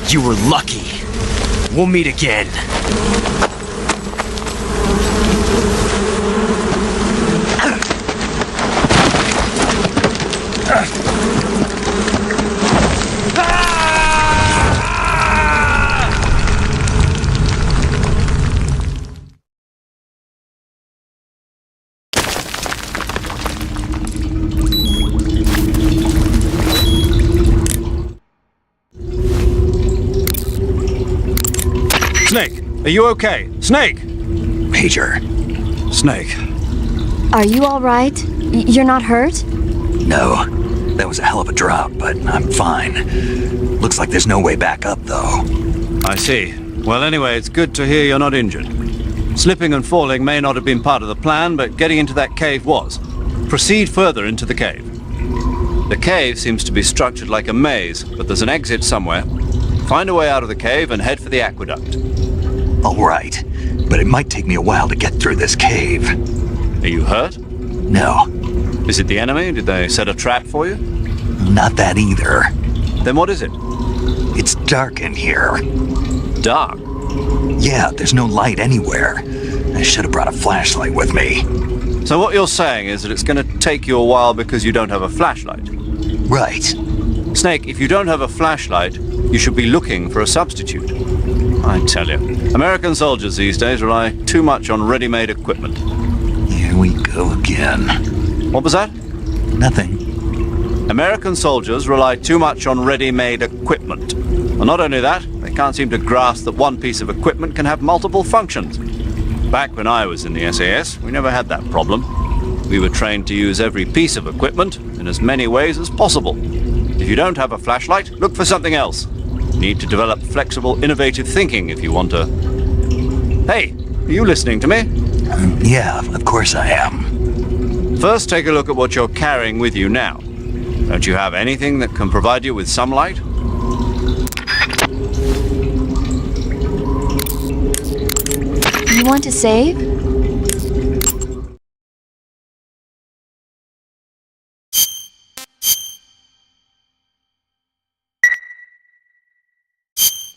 You were lucky. We'll meet again. Snake, are you okay? Snake! Major. Snake. Are you all right? You're not hurt? No. That was a hell of a drop, but I'm fine. Looks like there's no way back up, though. I see. Well, anyway, it's good to hear you're not injured. Slipping and falling may not have been part of the plan, but getting into that cave was. Proceed further into the cave. The cave seems to be structured like a maze, but there's an exit somewhere. Find a way out of the cave and head for the aqueduct. All right, but it might take me a while to get through this cave. Are you hurt? No, Is it the enemy? Did they set a trap for you? not that either. Then what is it? It's dark in here. Dark. Yeah, there's no light anywhere. I should have brought a flashlight with me. So what you're saying is that it's going to take you a while because you don't have a flashlight. Right. Snake, if you don't have a flashlight, you should be looking for a substitute. I tell you, American soldiers these days rely too much on ready-made equipment. Here we go again. What was that? Nothing. American soldiers rely too much on ready-made equipment. And not only that, they can't seem to grasp that one piece of equipment can have multiple functions. Back when I was in the SAS, we never had that problem. We were trained to use every piece of equipment in as many ways as possible. If you don't have a flashlight, look for something else. You need to develop flexible, innovative thinking if you want to... Hey, are you listening to me? Yeah, of course I am. First, take a look at what you're carrying with you now. Don't you have anything that can provide you with some light? You want to save?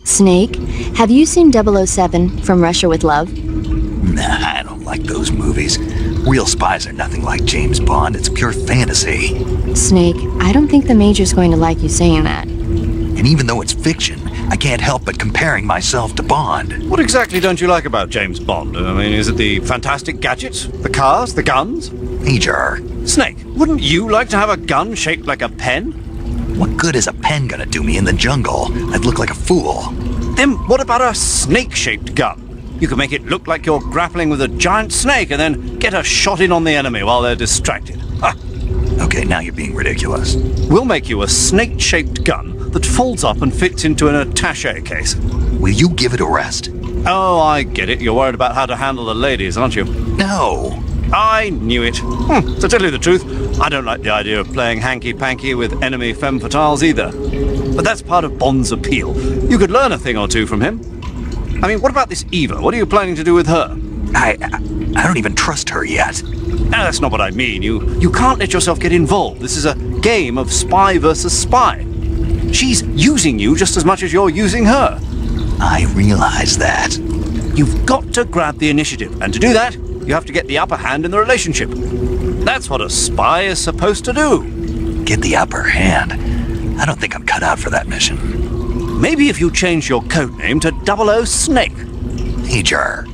Snake, have you seen 007 from Russia with Love? Nah, I don't like those movies. Real spies are nothing like James Bond. It's pure fantasy. Snake, I don't think the Major's going to like you saying that. And even though it's fiction, I can't help but comparing myself to Bond. What exactly don't you like about James Bond? I mean, is it the fantastic gadgets? The cars? The guns? Major, Snake, wouldn't you like to have a gun shaped like a pen? what good is a pen gonna do me in the jungle? I'd look like a fool. Then what about a snake-shaped gun? You could make it look like you're grappling with a giant snake and then get a shot in on the enemy while they're distracted. Ha! Okay, now you're being ridiculous. We'll make you a snake-shaped gun that folds up and fits into an attaché case. Will you give it a rest? Oh, I get it. You're worried about how to handle the ladies, aren't you? No. I knew it. To tell you the truth, I don't like the idea of playing hanky-panky with enemy femme fatales either. But that's part of Bond's appeal. You could learn a thing or two from him. I mean, what about this Eva? What are you planning to do with her? I don't even trust her yet. No, that's not what I mean. You can't let yourself get involved. This is a game of spy versus spy. She's using you just as much as you're using her. I realize that. You've got to grab the initiative, and to do that, you have to get the upper hand in the relationship. That's what a spy is supposed to do. Get the upper hand? I don't think I'm cut out for that mission. Maybe if you change your codename to 00 Snake. Major.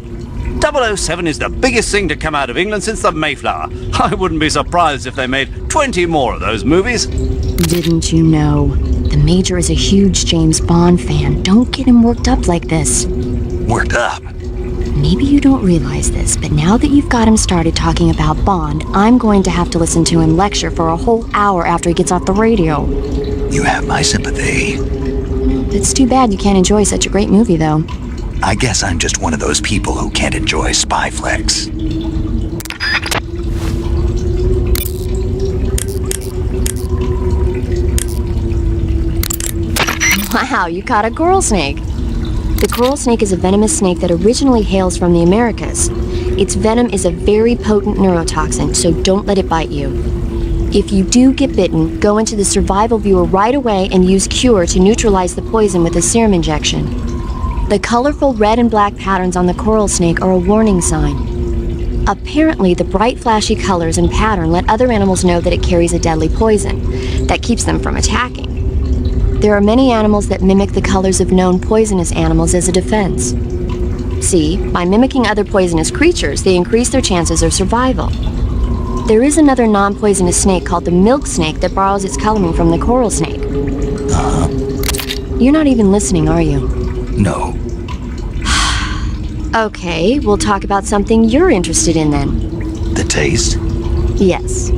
007 is the biggest thing to come out of England since the Mayflower. I wouldn't be surprised if they made 20 more of those movies. Didn't you know? The Major is a huge James Bond fan. Don't get him worked up like this. Worked up? Maybe you don't realize this, but now that you've got him started talking about Bond, I'm going to have to listen to him lecture for a whole hour after he gets off the radio. You have my sympathy. It's too bad you can't enjoy such a great movie, though. I guess I'm just one of those people who can't enjoy spy flicks. Wow, you caught a coral snake. The coral snake is a venomous snake that originally hails from the Americas. Its venom is a very potent neurotoxin, so don't let it bite you. If you do get bitten, go into the survival viewer right away and use Cure to neutralize the poison with a serum injection. The colorful red and black patterns on the coral snake are a warning sign. Apparently, the bright flashy colors and pattern let other animals know that it carries a deadly poison that keeps them from attacking. There are many animals that mimic the colors of known poisonous animals as a defense. See, by mimicking other poisonous creatures, they increase their chances of survival. There is another non-poisonous snake called the milk snake that borrows its coloring from the coral snake. You're not even listening, are you? No. Okay, we'll talk about something you're interested in then. The taste? Yes.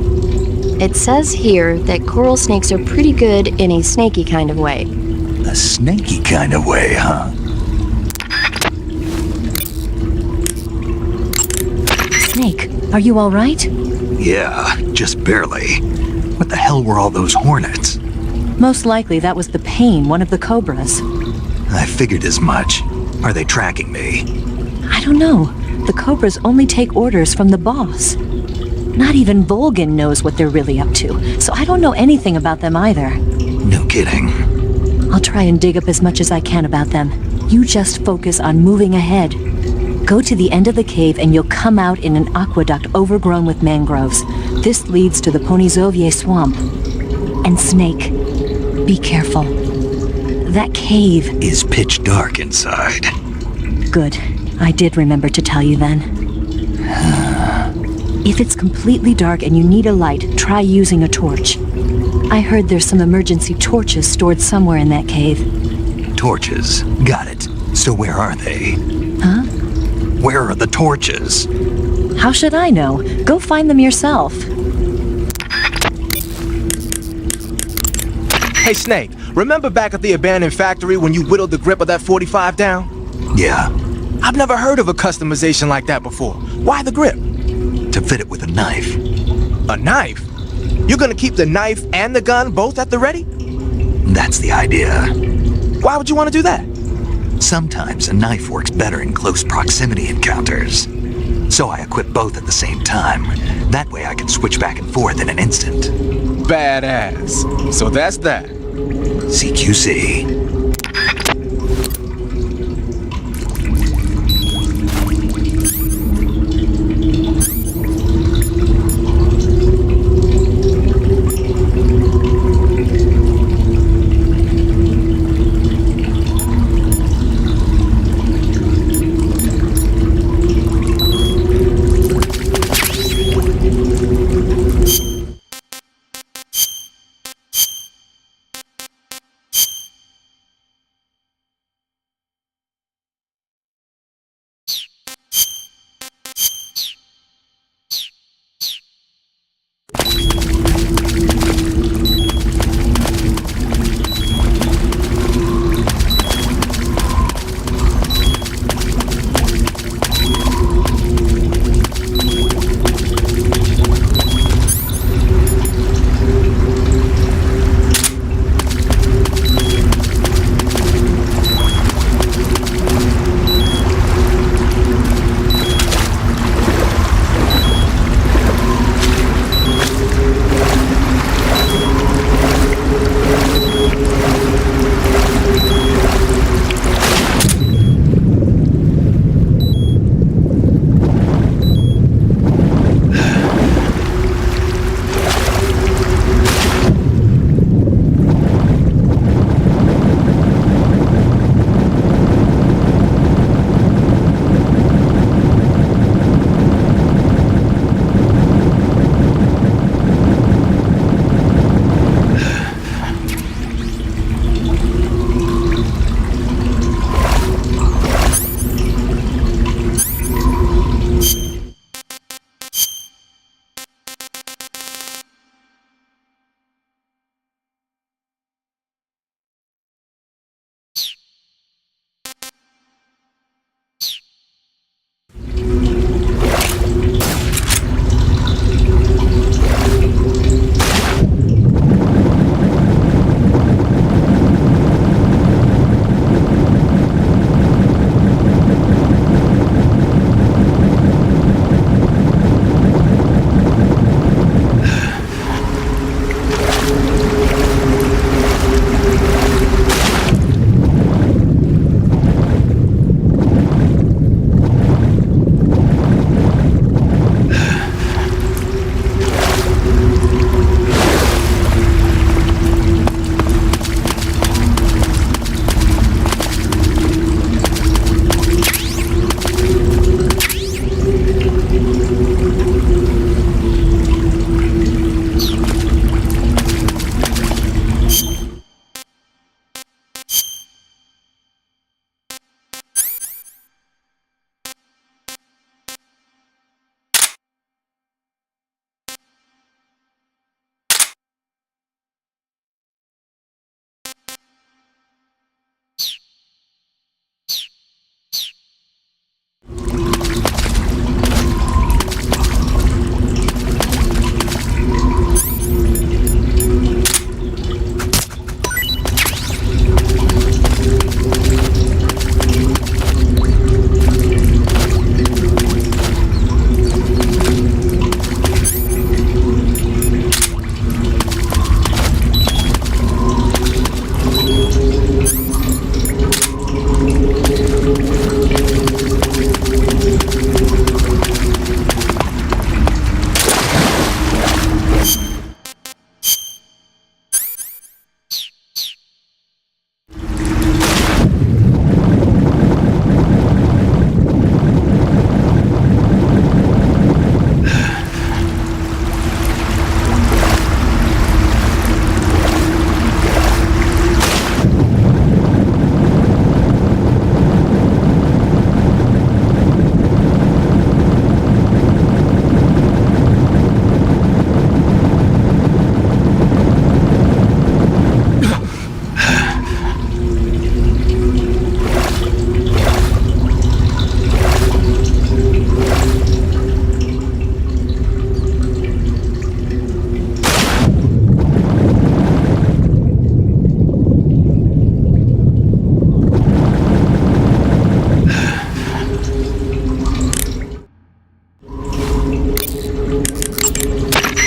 It says here that coral snakes are pretty good in a snaky kind of way. A snaky kind of way, huh? Snake, are you all right? Yeah, just barely. What the hell were all those hornets? Most likely that was the pain, one of the cobras. I figured as much. Are they tracking me? I don't know. The cobras only take orders from the boss. Not even Volgin knows what they're really up to, so I don't know anything about them either. No kidding. I'll try and dig up as much as I can about them. You just focus on moving ahead. Go to the end of the cave and you'll come out in an aqueduct overgrown with mangroves. This leads to the Ponyzovye swamp. And Snake, be careful. That cave is pitch dark inside. Good. I did remember to tell you then. If it's completely dark and you need a light, try using a torch. I heard there's some emergency torches stored somewhere in that cave. Torches? Got it. So where are they? Huh? Where are the torches? How should I know? Go find them yourself. Hey, Snake, remember back at the abandoned factory when you whittled the grip of that 45 down? Yeah. I've never heard of a customization like that before. Why the grip? To fit it with a knife. A knife? You're gonna keep the knife and the gun both at the ready? That's the idea. Why would you want to do that? Sometimes a knife works better in close proximity encounters. So I equip both at the same time. That way I can switch back and forth in an instant. Badass. So that's that. CQC.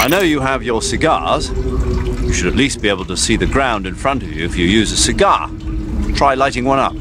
I know you have your cigars. You should at least be able to see the ground in front of you if you use a cigar. Try lighting one up.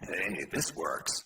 Hey, this works.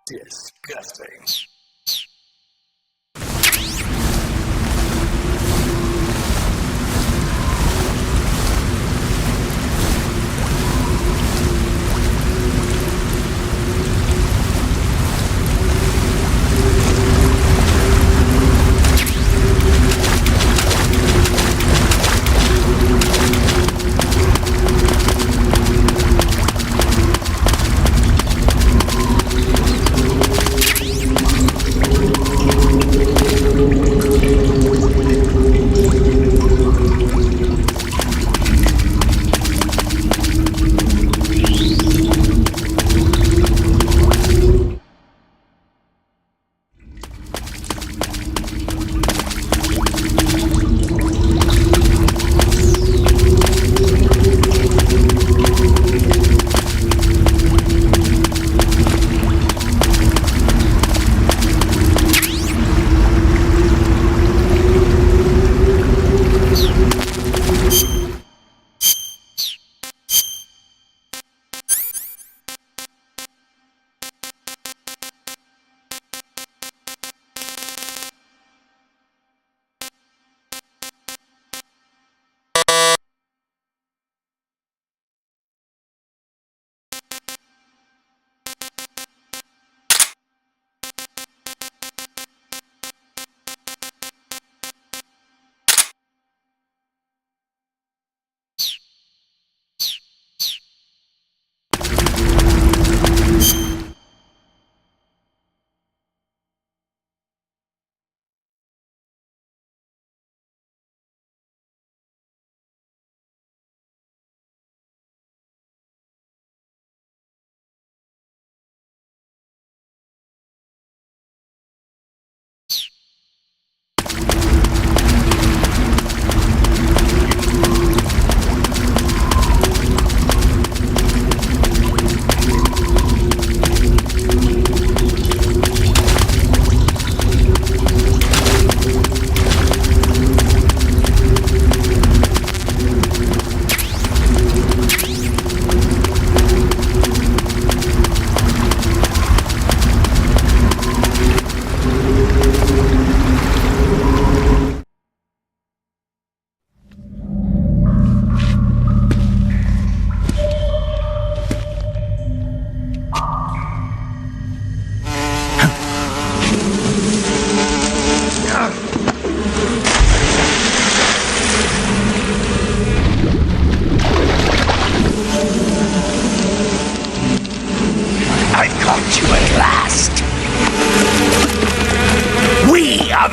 Disgusting.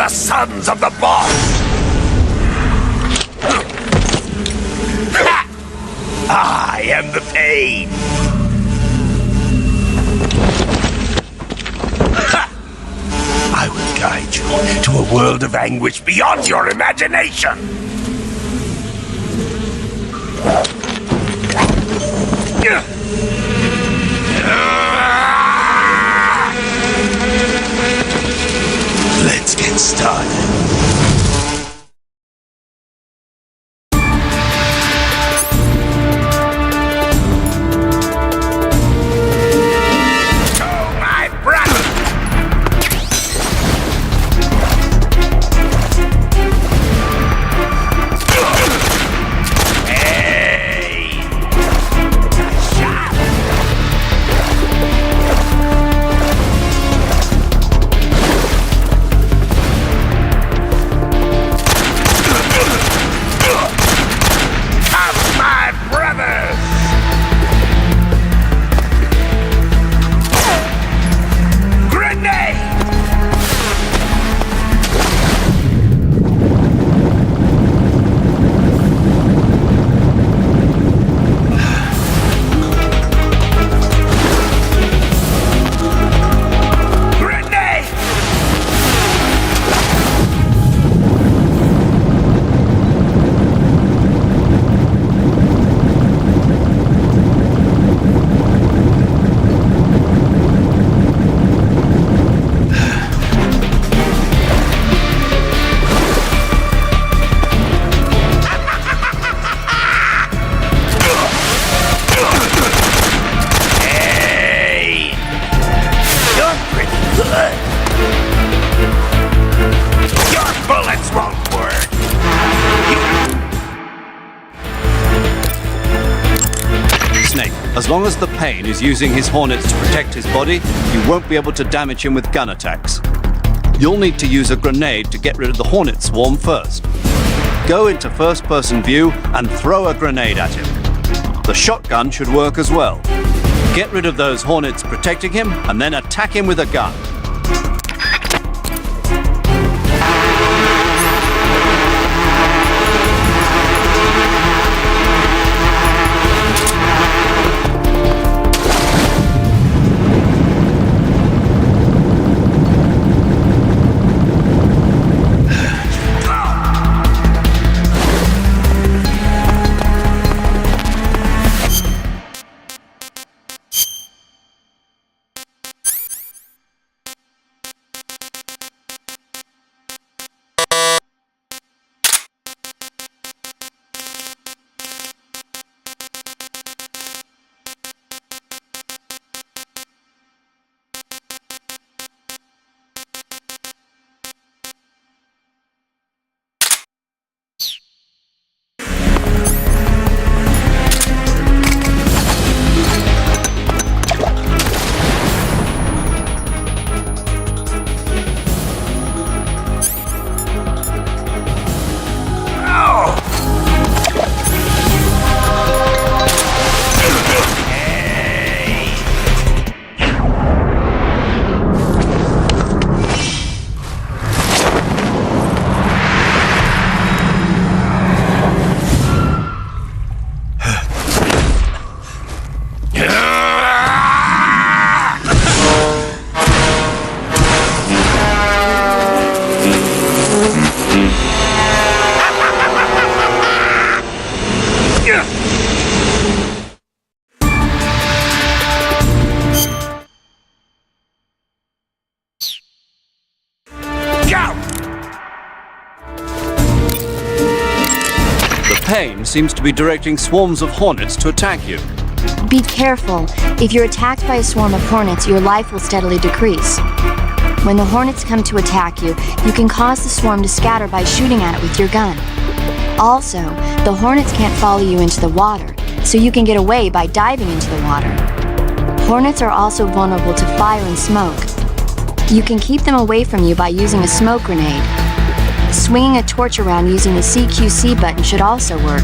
the sons of the boss! I am the pain! I will guide you to a world of anguish beyond your imagination! Let's get started. long as the Pain is using his Hornets to protect his body, you won't be able to damage him with gun attacks. You'll need to use a grenade to get rid of the Hornet swarm first. Go into first-person view and throw a grenade at him. The shotgun should work as well. Get rid of those Hornets protecting him and then attack him with a gun. Pain seems to be directing swarms of Hornets to attack you. Be careful. If you're attacked by a swarm of Hornets, your life will steadily decrease. When the Hornets come to attack you, you can cause the swarm to scatter by shooting at it with your gun. Also, the Hornets can't follow you into the water, so you can get away by diving into the water. Hornets are also vulnerable to fire and smoke. You can keep them away from you by using a smoke grenade. Swinging a torch around using the CQC button should also work.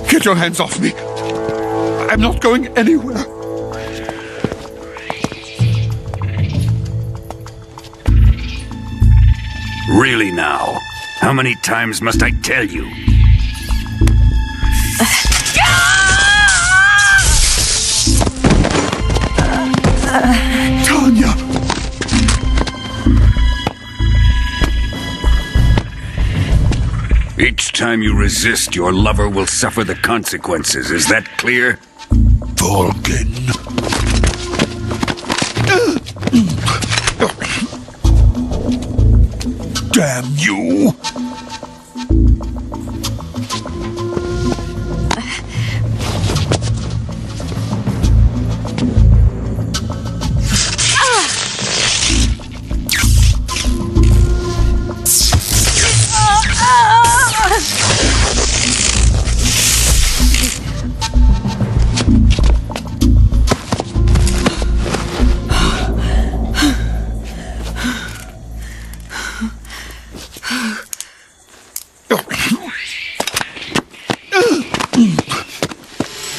Get your hands off me. I'm not going anywhere. Really now? How many times must I tell you? Tanya! Each time you resist, your lover will suffer the consequences. Is that clear? Vulcan. Damn you!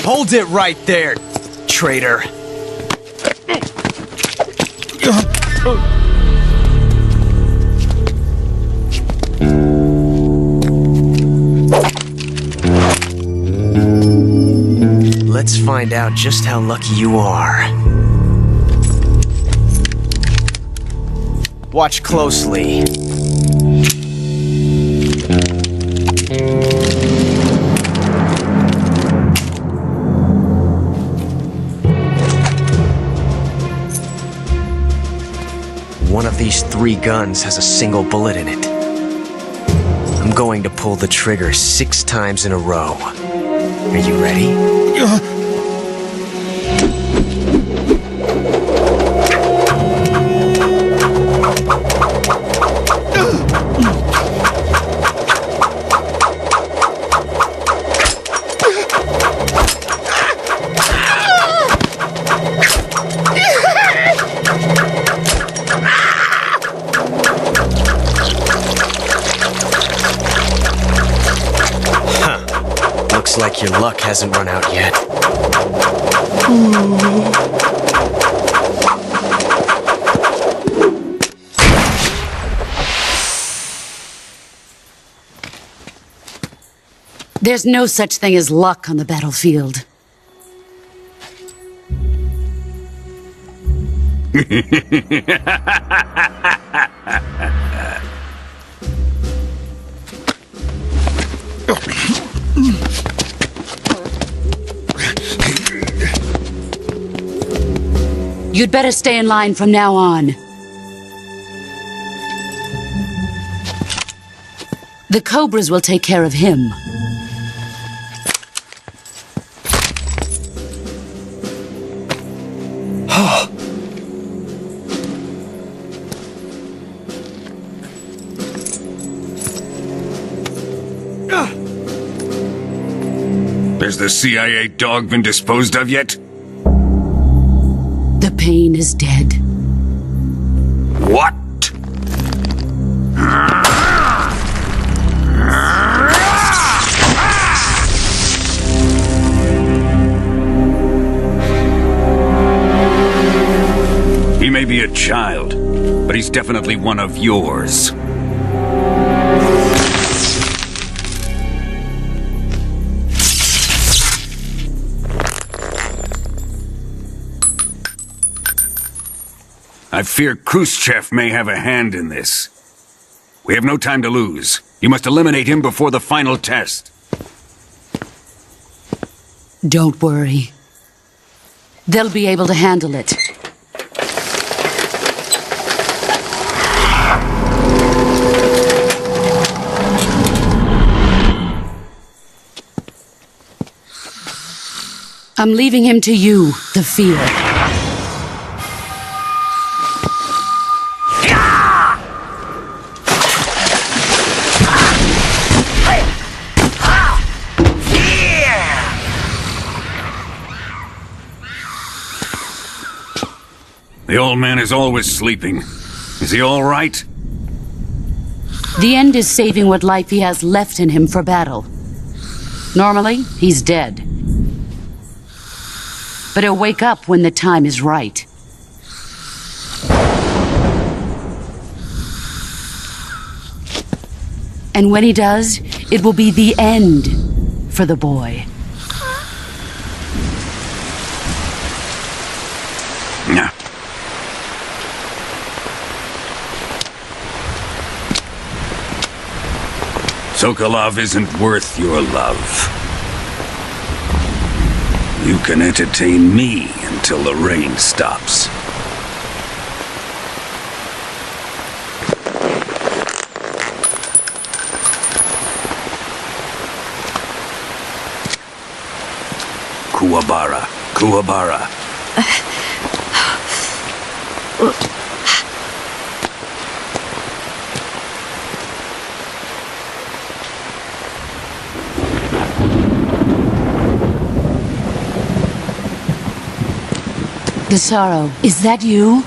Hold it right there, traitor. Let's find out just how lucky you are. Watch closely. One of these 3 guns has a single bullet in it. I'm going to pull the trigger 6 times in a row. Are you ready? Looks like your luck hasn't run out yet. There's no such thing as luck on the battlefield. You'd better stay in line from now on. The Cobras will take care of him. Has the CIA dog been disposed of yet? The pain is dead. What? He may be a child, but he's definitely one of yours. I fear Khrushchev may have a hand in this. We have no time to lose. You must eliminate him before the final test. Don't worry. They'll be able to handle it. I'm leaving him to you, the fear. The old man is always sleeping. Is he all right? The end is saving what life he has left in him for battle. Normally, he's dead. But he'll wake up when the time is right. And when he does, it will be the end for the boy. Nah. Sokolov isn't worth your love. You can entertain me until the rain stops. Kuwabara, Kuwabara. Desaro, is that you?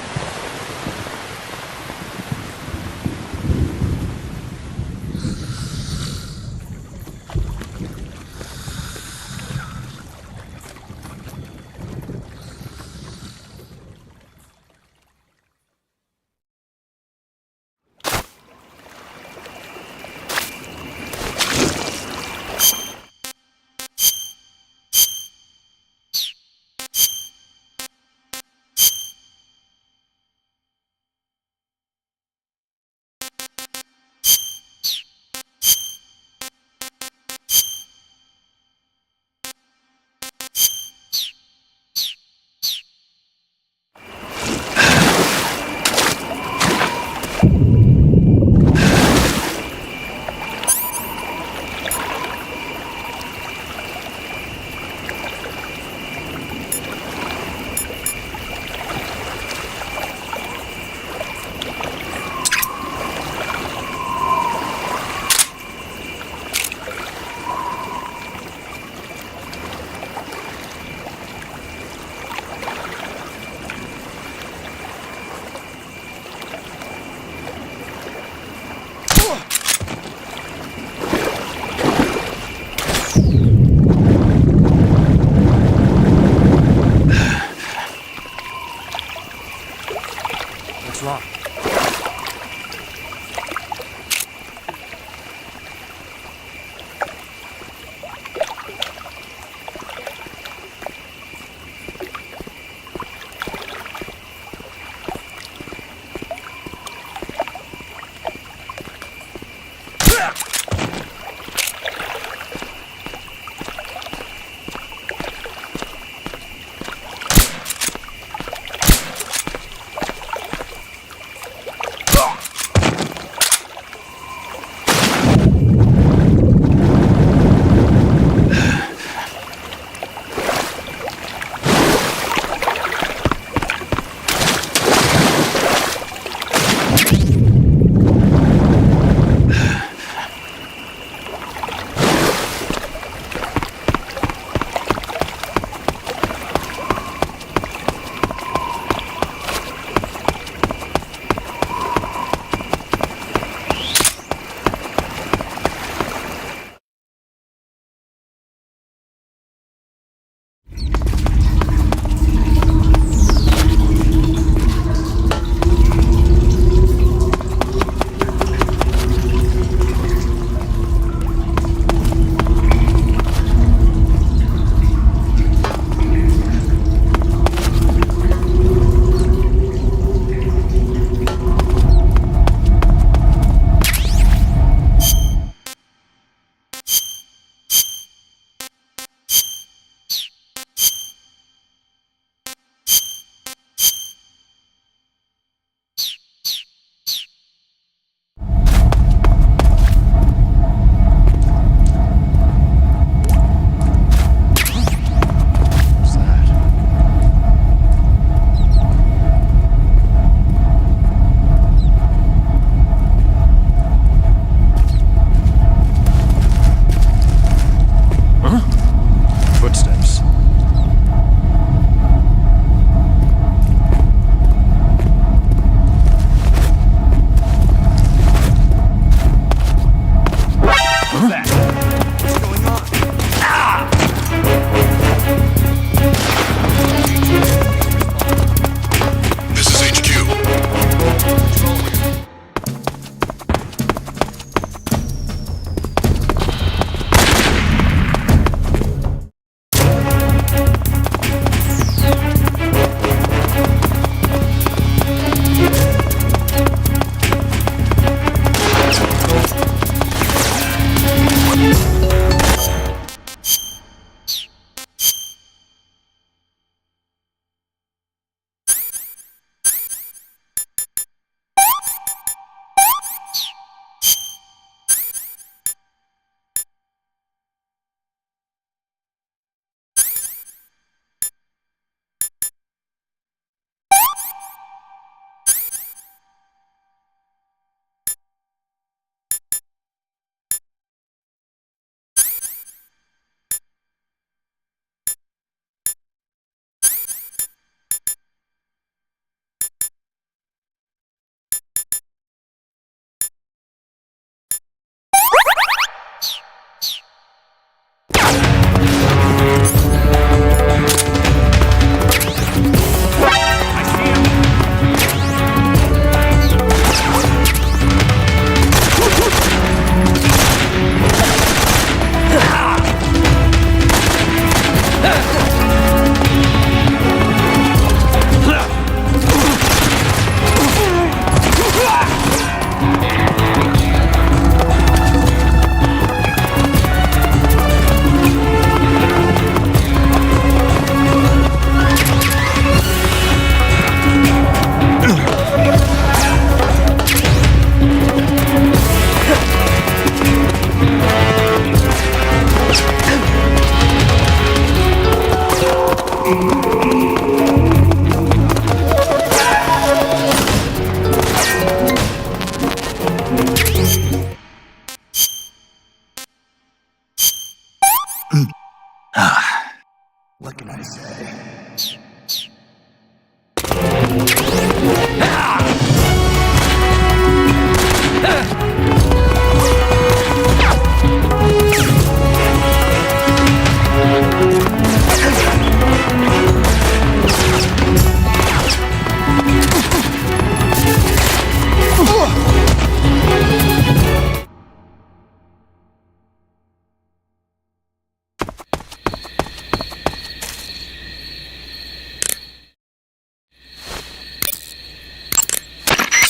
What can I say?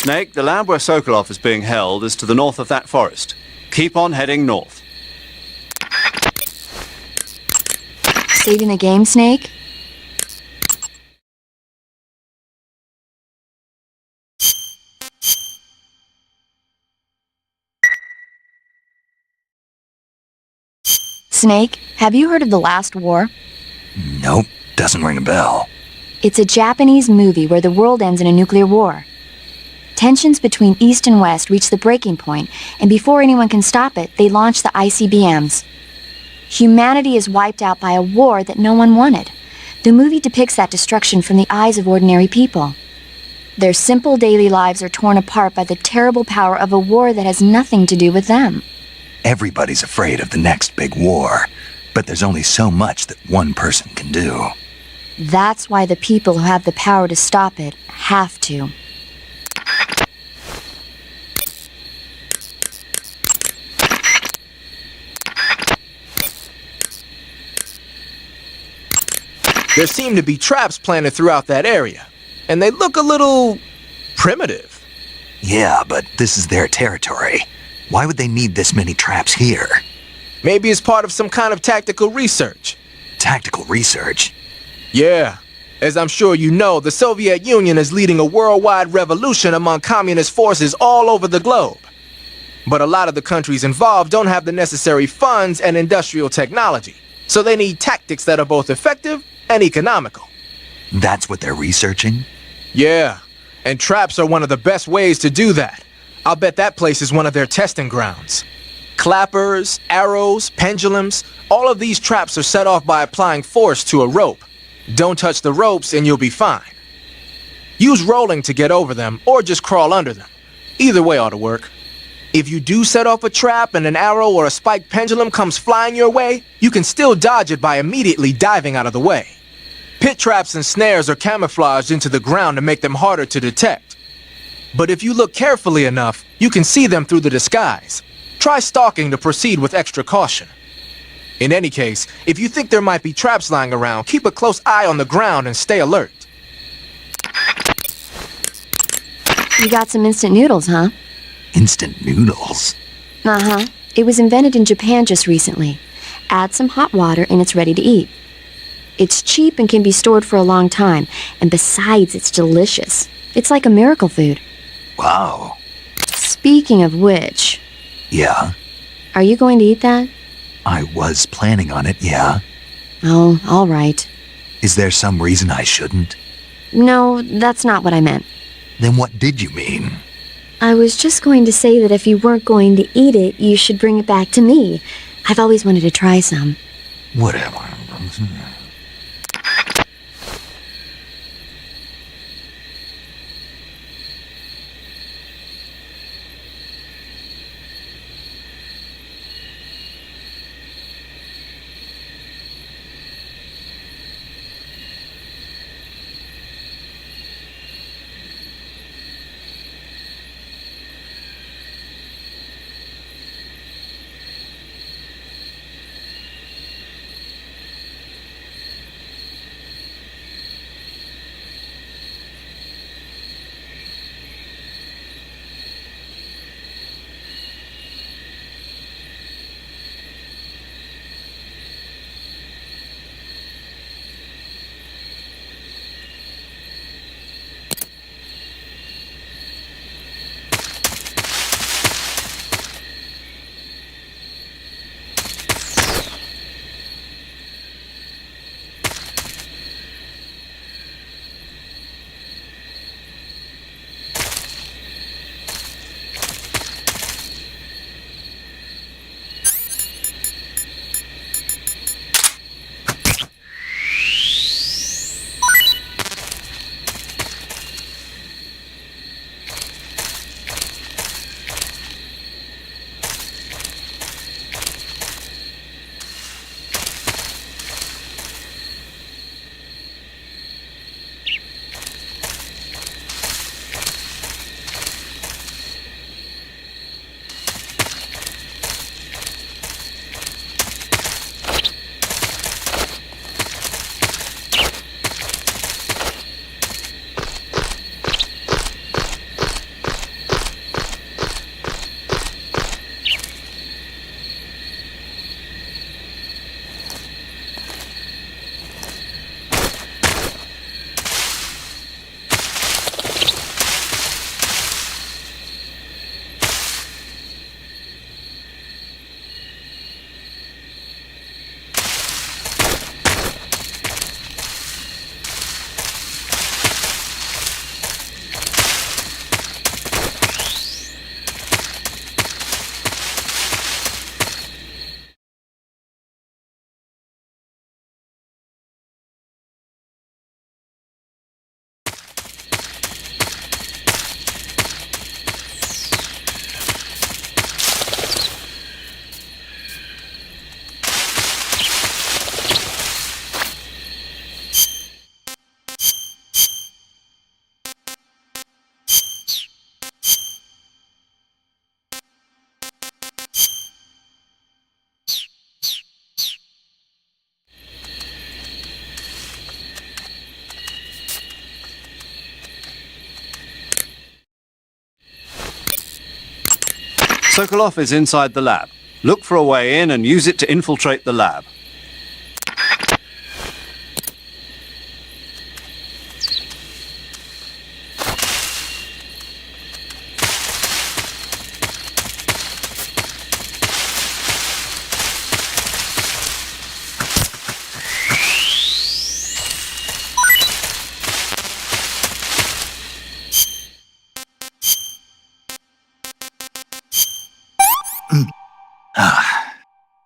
Snake, the lab where Sokolov is being held is to the north of that forest. Keep on heading north. Saving the game, Snake? Snake, have you heard of The Last War? Nope, doesn't ring a bell. It's a Japanese movie where the world ends in a nuclear war. Tensions between East and West reach the breaking point, and before anyone can stop it, they launch the ICBMs. Humanity is wiped out by a war that no one wanted. The movie depicts that destruction from the eyes of ordinary people. Their simple daily lives are torn apart by the terrible power of a war that has nothing to do with them. Everybody's afraid of the next big war, but there's only so much that one person can do. That's why the people who have the power to stop it have to. There seem to be traps planted throughout that area, and they look a little primitive. Yeah, but this is their territory. Why would they need this many traps here? Maybe it's part of some kind of tactical research. Tactical research? Yeah. As I'm sure you know, the Soviet Union is leading a worldwide revolution among communist forces all over the globe. But a lot of the countries involved don't have the necessary funds and industrial technology, so they need tactics that are both effective and economical. That's what they're researching? Yeah, and traps are one of the best ways to do that. I'll bet that place is one of their testing grounds. Clappers, arrows, pendulums, all of these traps are set off by applying force to a rope. Don't touch the ropes and you'll be fine. Use rolling to get over them, or just crawl under them. Either way ought to work. If you do set off a trap and an arrow or a spiked pendulum comes flying your way, you can still dodge it by immediately diving out of the way. Pit traps and snares are camouflaged into the ground to make them harder to detect. But if you look carefully enough, you can see them through the disguise. Try stalking to proceed with extra caution. In any case, if you think there might be traps lying around, keep a close eye on the ground and stay alert. You got some instant noodles, huh? Instant noodles? Uh-huh. It was invented in Japan just recently. Add some hot water and it's ready to eat. It's cheap and can be stored for a long time, and besides, it's delicious. It's like a miracle food. Wow. Speaking of which... Yeah? Are you going to eat that? I was planning on it, yeah. Oh, all right. Is there some reason I shouldn't? No, that's not what I meant. Then what did you mean? I was just going to say that if you weren't going to eat it, you should bring it back to me. I've always wanted to try some. Whatever. Sokolov is inside the lab. Look for a way in and use it to infiltrate the lab.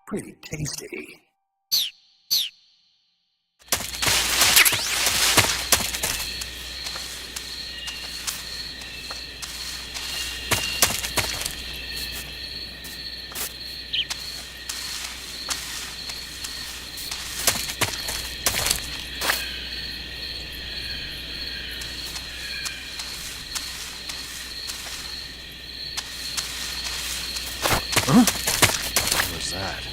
Pretty tasty. What was that?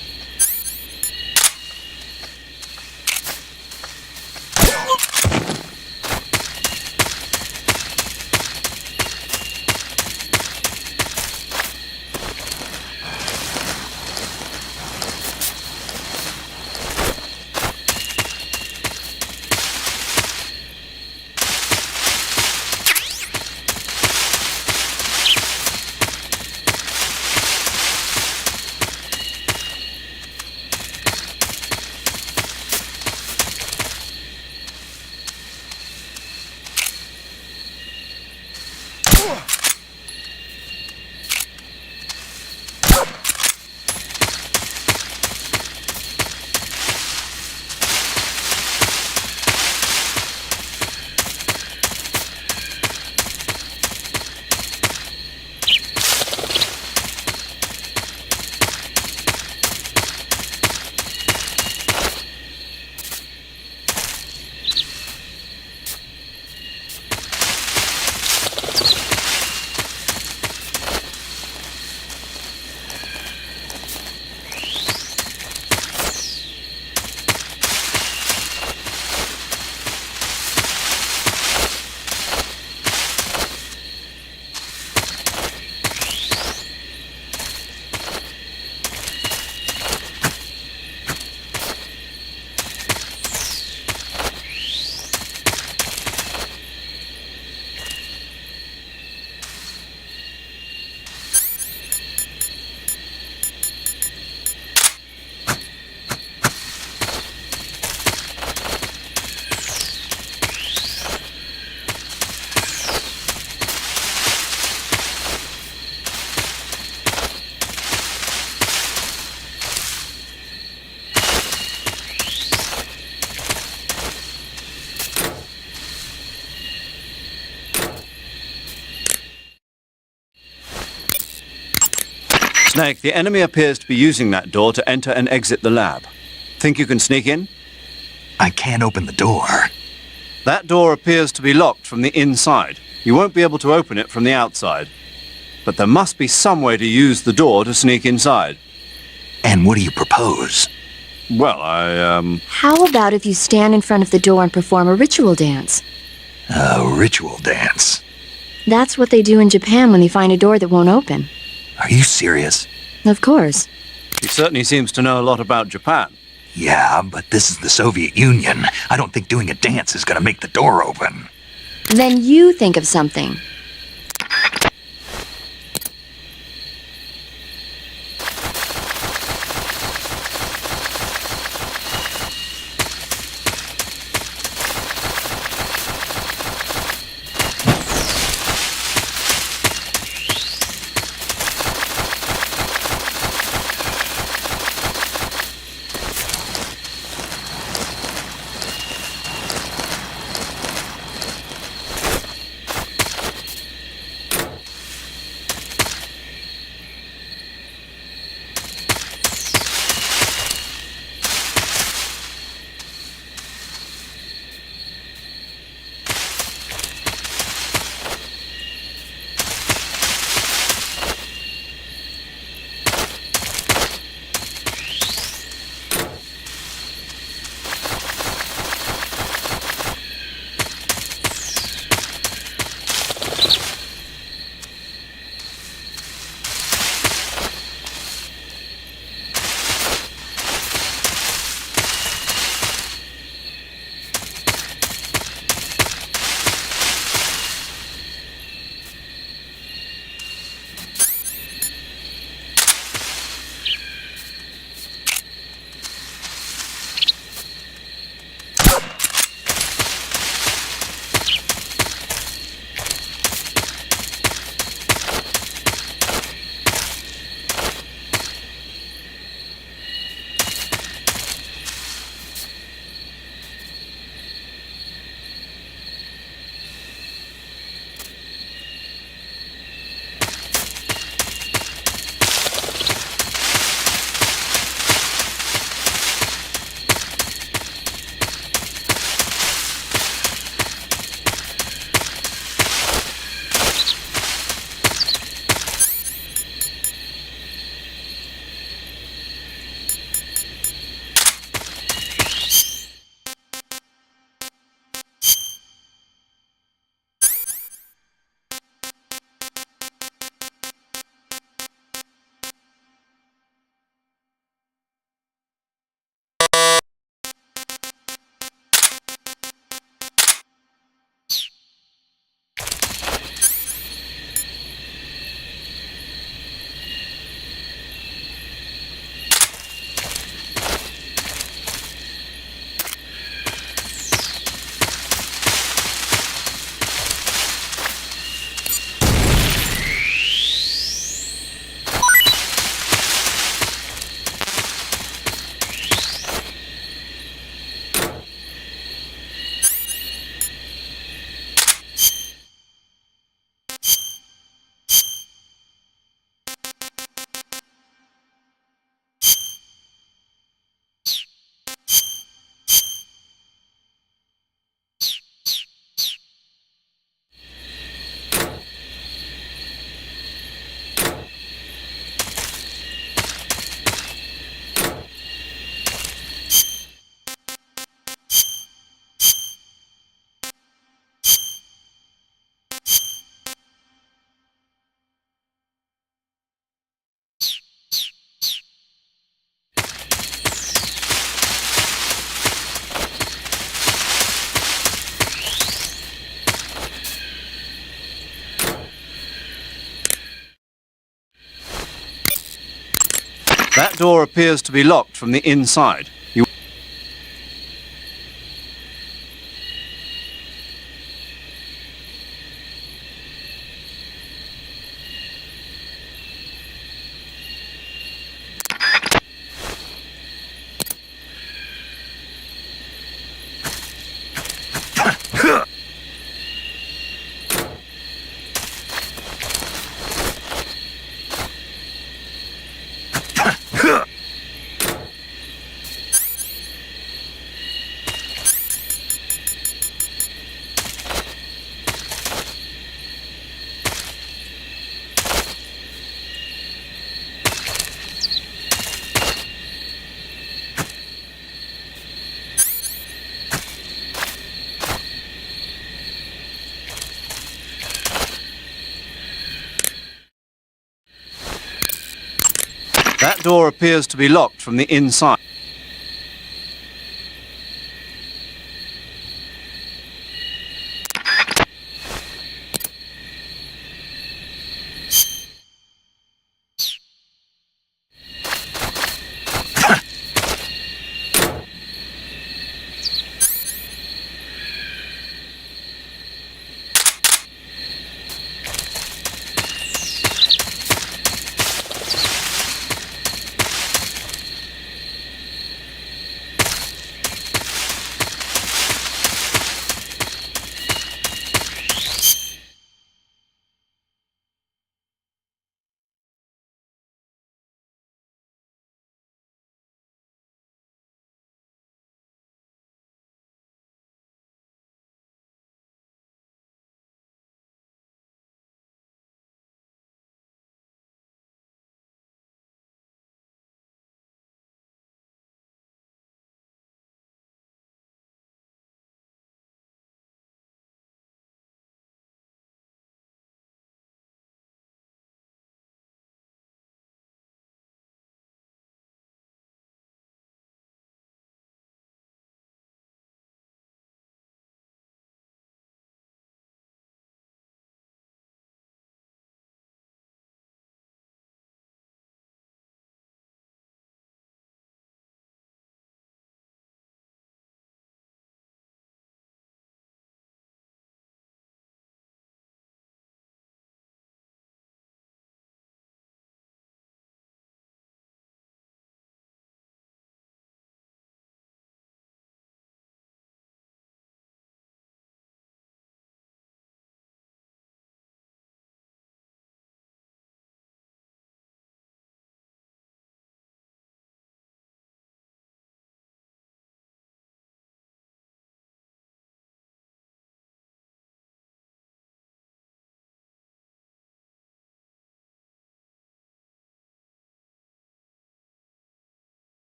Snake, the enemy appears to be using that door to enter and exit the lab. Think you can sneak in? I can't open the door. That door appears to be locked from the inside. You won't be able to open it from the outside. But there must be some way to use the door to sneak inside. And what do you propose? Well, How about if you stand in front of the door and perform a ritual dance? A ritual dance. That's what they do in Japan when they find a door that won't open. Are you serious? Of course. He certainly seems to know a lot about Japan. Yeah, but this is the Soviet Union. I don't think doing a dance is gonna make the door open. Then you think of something. That door appears to be locked from the inside. You... That door appears to be locked from the inside.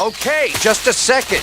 Okay, just a second.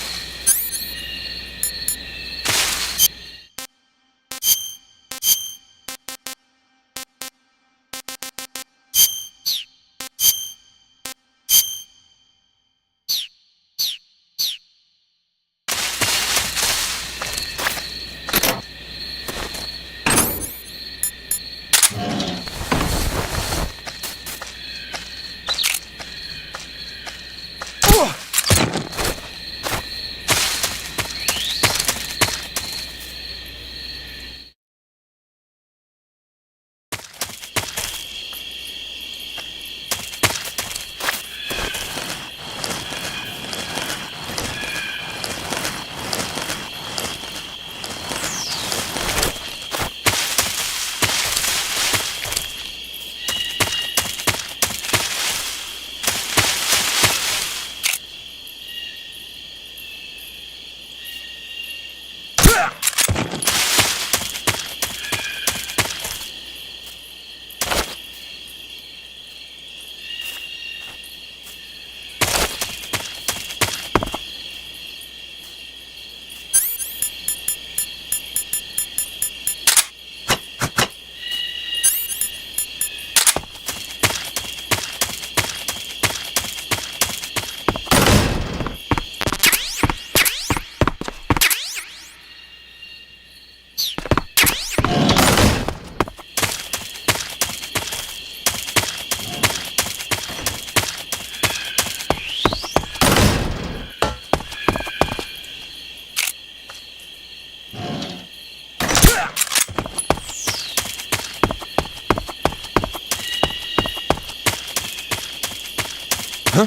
Huh?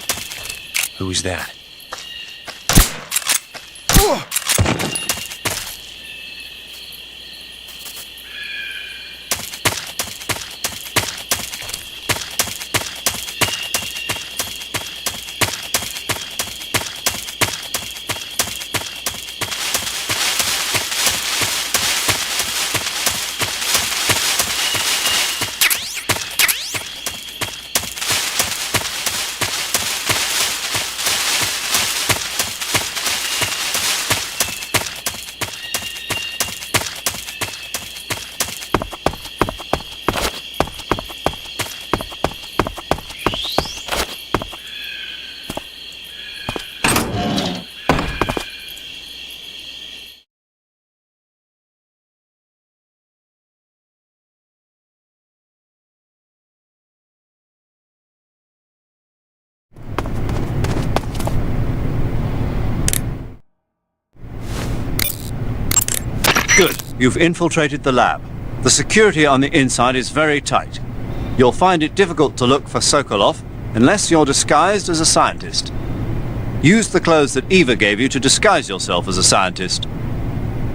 Who's that? Good. You've infiltrated the lab. The security on the inside is very tight. You'll find it difficult to look for Sokolov unless you're disguised as a scientist. Use the clothes that Eva gave you to disguise yourself as a scientist.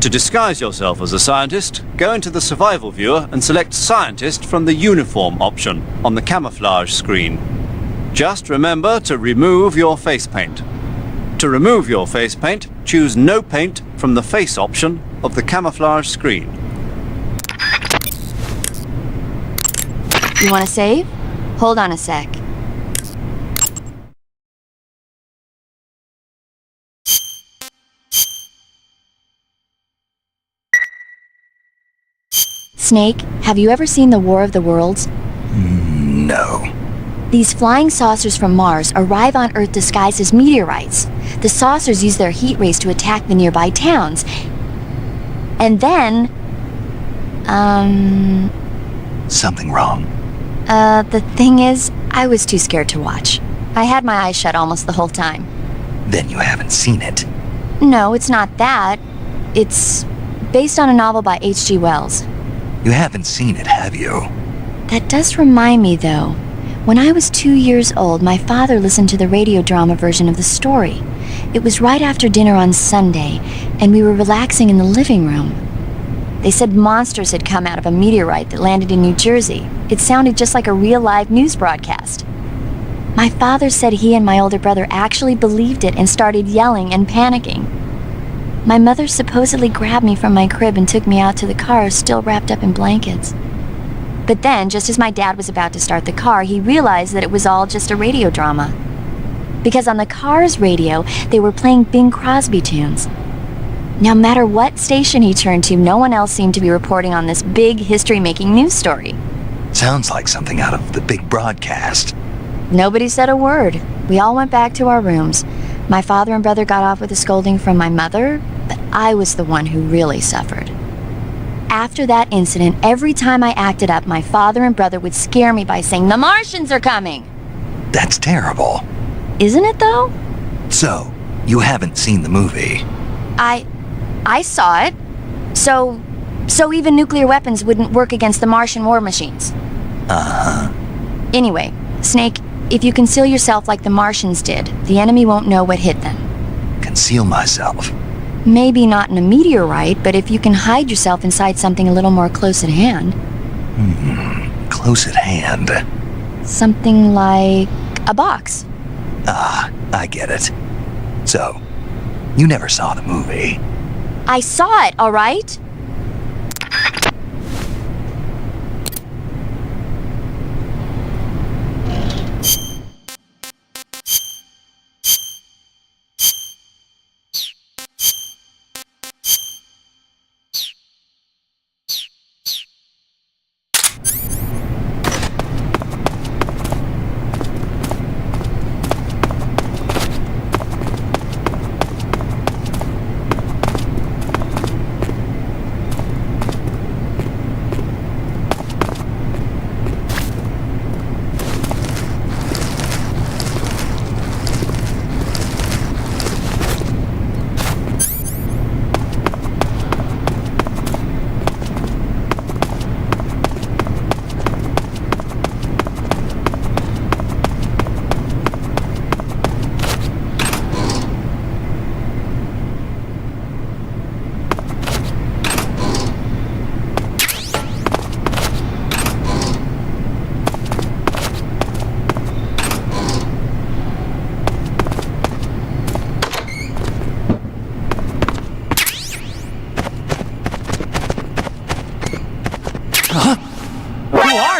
To disguise yourself as a scientist, go into the survival viewer and select Scientist from the uniform option on the camouflage screen. Just remember to remove your face paint. To remove your face paint, choose No Paint from the Face option of the camouflage screen. You want to save? Hold on a sec. Snake, have you ever seen the War of the Worlds? No. These flying saucers from Mars arrive on Earth disguised as meteorites. The saucers use their heat rays to attack the nearby towns. And then... Something wrong. The thing is, I was too scared to watch. I had my eyes shut almost the whole time. Then you haven't seen it. No, it's not that. It's based on a novel by H.G. Wells. You haven't seen it, have you? That does remind me, though. When I was 2 years old, my father listened to the radio drama version of the story. It was right after dinner on Sunday, and we were relaxing in the living room. They said monsters had come out of a meteorite that landed in New Jersey. It sounded just like a real live news broadcast. My father said he and my older brother actually believed it and started yelling and panicking. My mother supposedly grabbed me from my crib and took me out to the car, still wrapped up in blankets. But then, just as my dad was about to start the car, he realized that it was all just a radio drama. Because on the car's radio, they were playing Bing Crosby tunes. No matter what station he turned to, no one else seemed to be reporting on this big history-making news story. Sounds like something out of the big broadcast. Nobody said a word. We all went back to our rooms. My father and brother got off with a scolding from my mother, but I was the one who really suffered. After that incident, every time I acted up, my father and brother would scare me by saying, "The Martians are coming!" That's terrible. Isn't it, though? So, you haven't seen the movie? I saw it. So even nuclear weapons wouldn't work against the Martian war machines. Uh-huh. Anyway, Snake, if you conceal yourself like the Martians did, the enemy won't know what hit them. Conceal myself? Maybe not in a meteorite, but if you can hide yourself inside something a little more close at hand. Close at hand. Something like a box. Ah, I get it. So, you never saw the movie? I saw it, all right?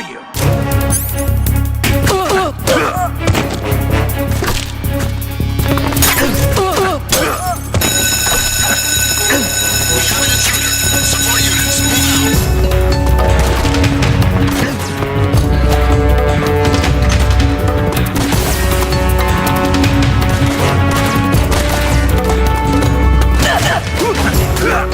Support units, move out.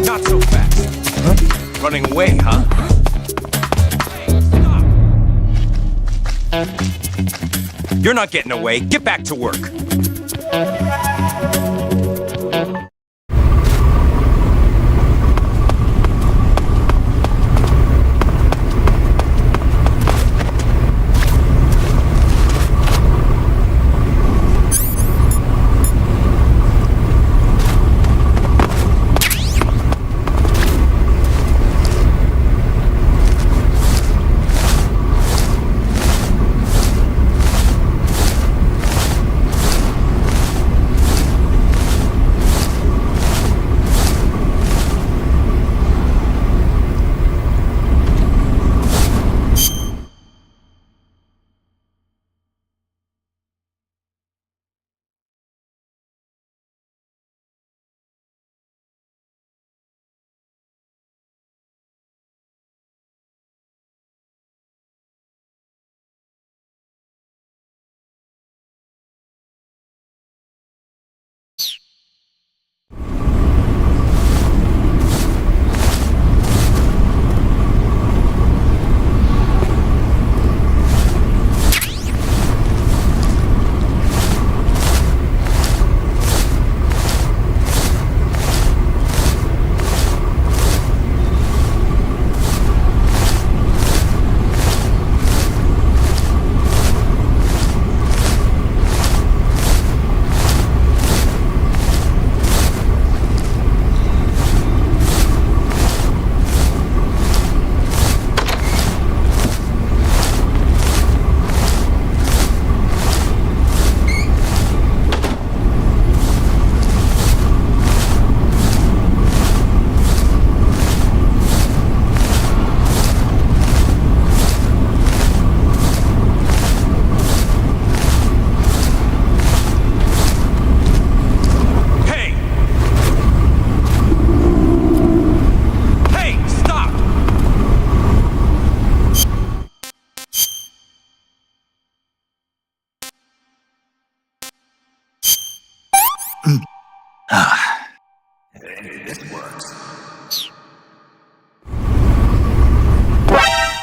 Not so fast. Running away, huh? You're not getting away. Get back to work.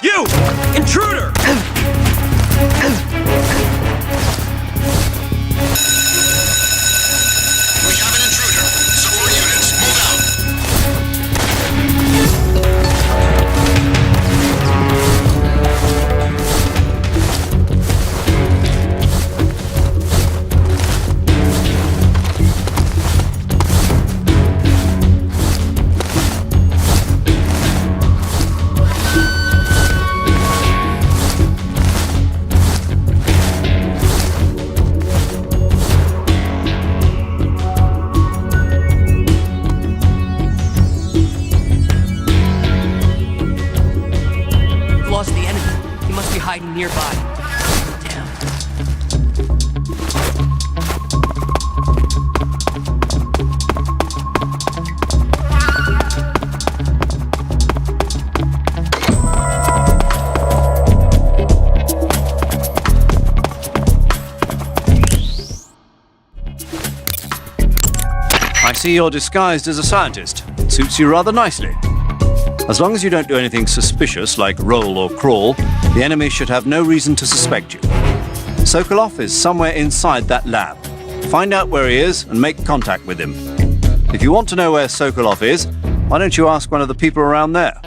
You! Intruder! We have an intruder. Support units, move out. see you're disguised as a scientist. It suits you rather nicely. As long as you don't do anything suspicious like roll or crawl, the enemy should have no reason to suspect you. Sokolov is somewhere inside that lab. Find out where he is and make contact with him. If you want to know where Sokolov is, why don't you ask one of the people around there?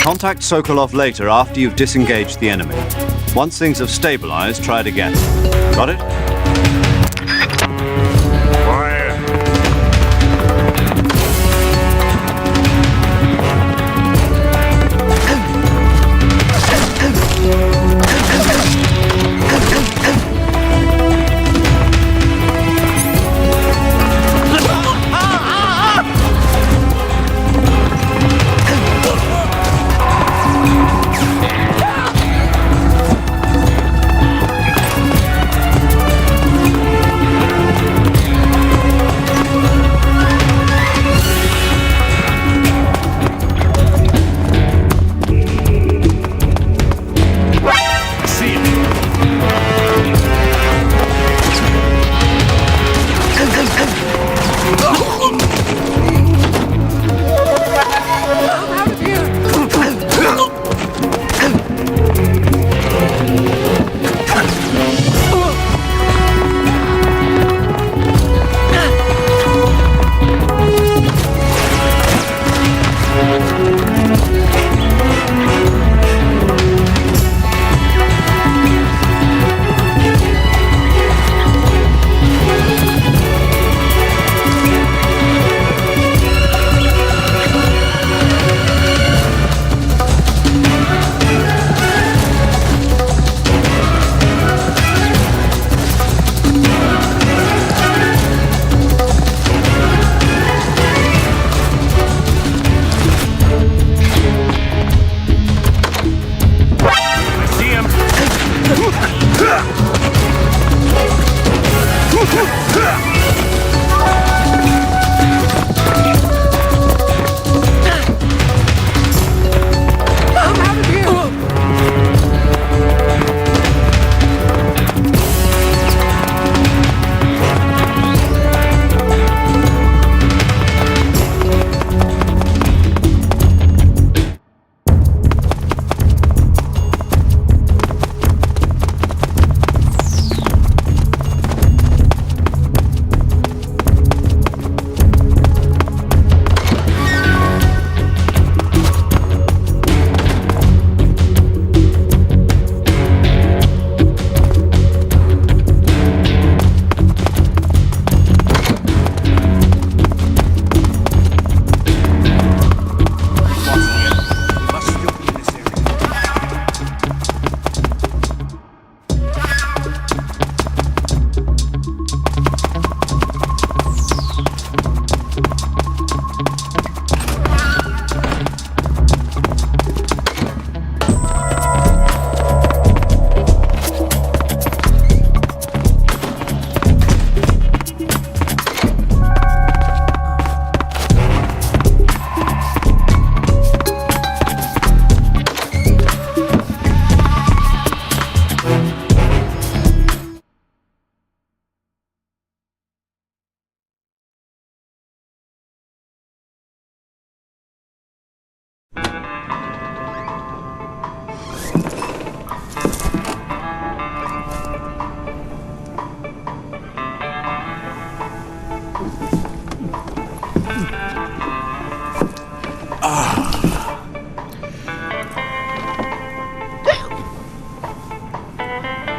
Contact Sokolov later after you've disengaged the enemy. Once things have stabilized, try it again. Got it?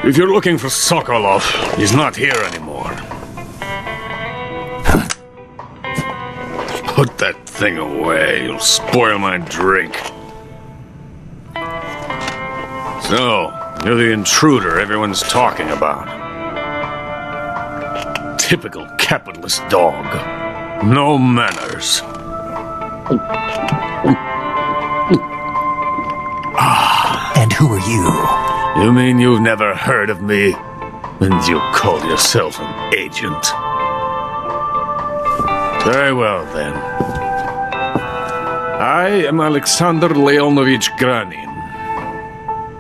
If you're looking for Sokolov, he's not here anymore. Put that thing away. You'll spoil my drink. So, you're the intruder everyone's talking about. Typical capitalist dog. No manners. And who are you? You mean you've never heard of me? And you call yourself an agent? Very well, then. I am Alexander Leonovich Granin.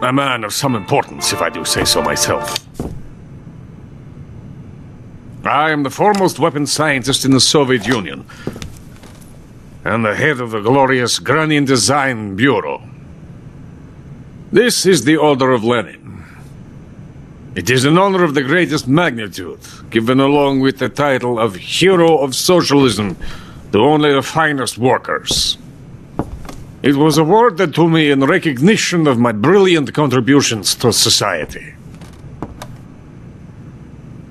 A man of some importance, if I do say so myself. I am the foremost weapons scientist in the Soviet Union, and the head of the glorious Granin Design Bureau. This is the Order of Lenin. It is an honor of the greatest magnitude, given along with the title of Hero of Socialism to only the finest workers. It was awarded to me in recognition of my brilliant contributions to society.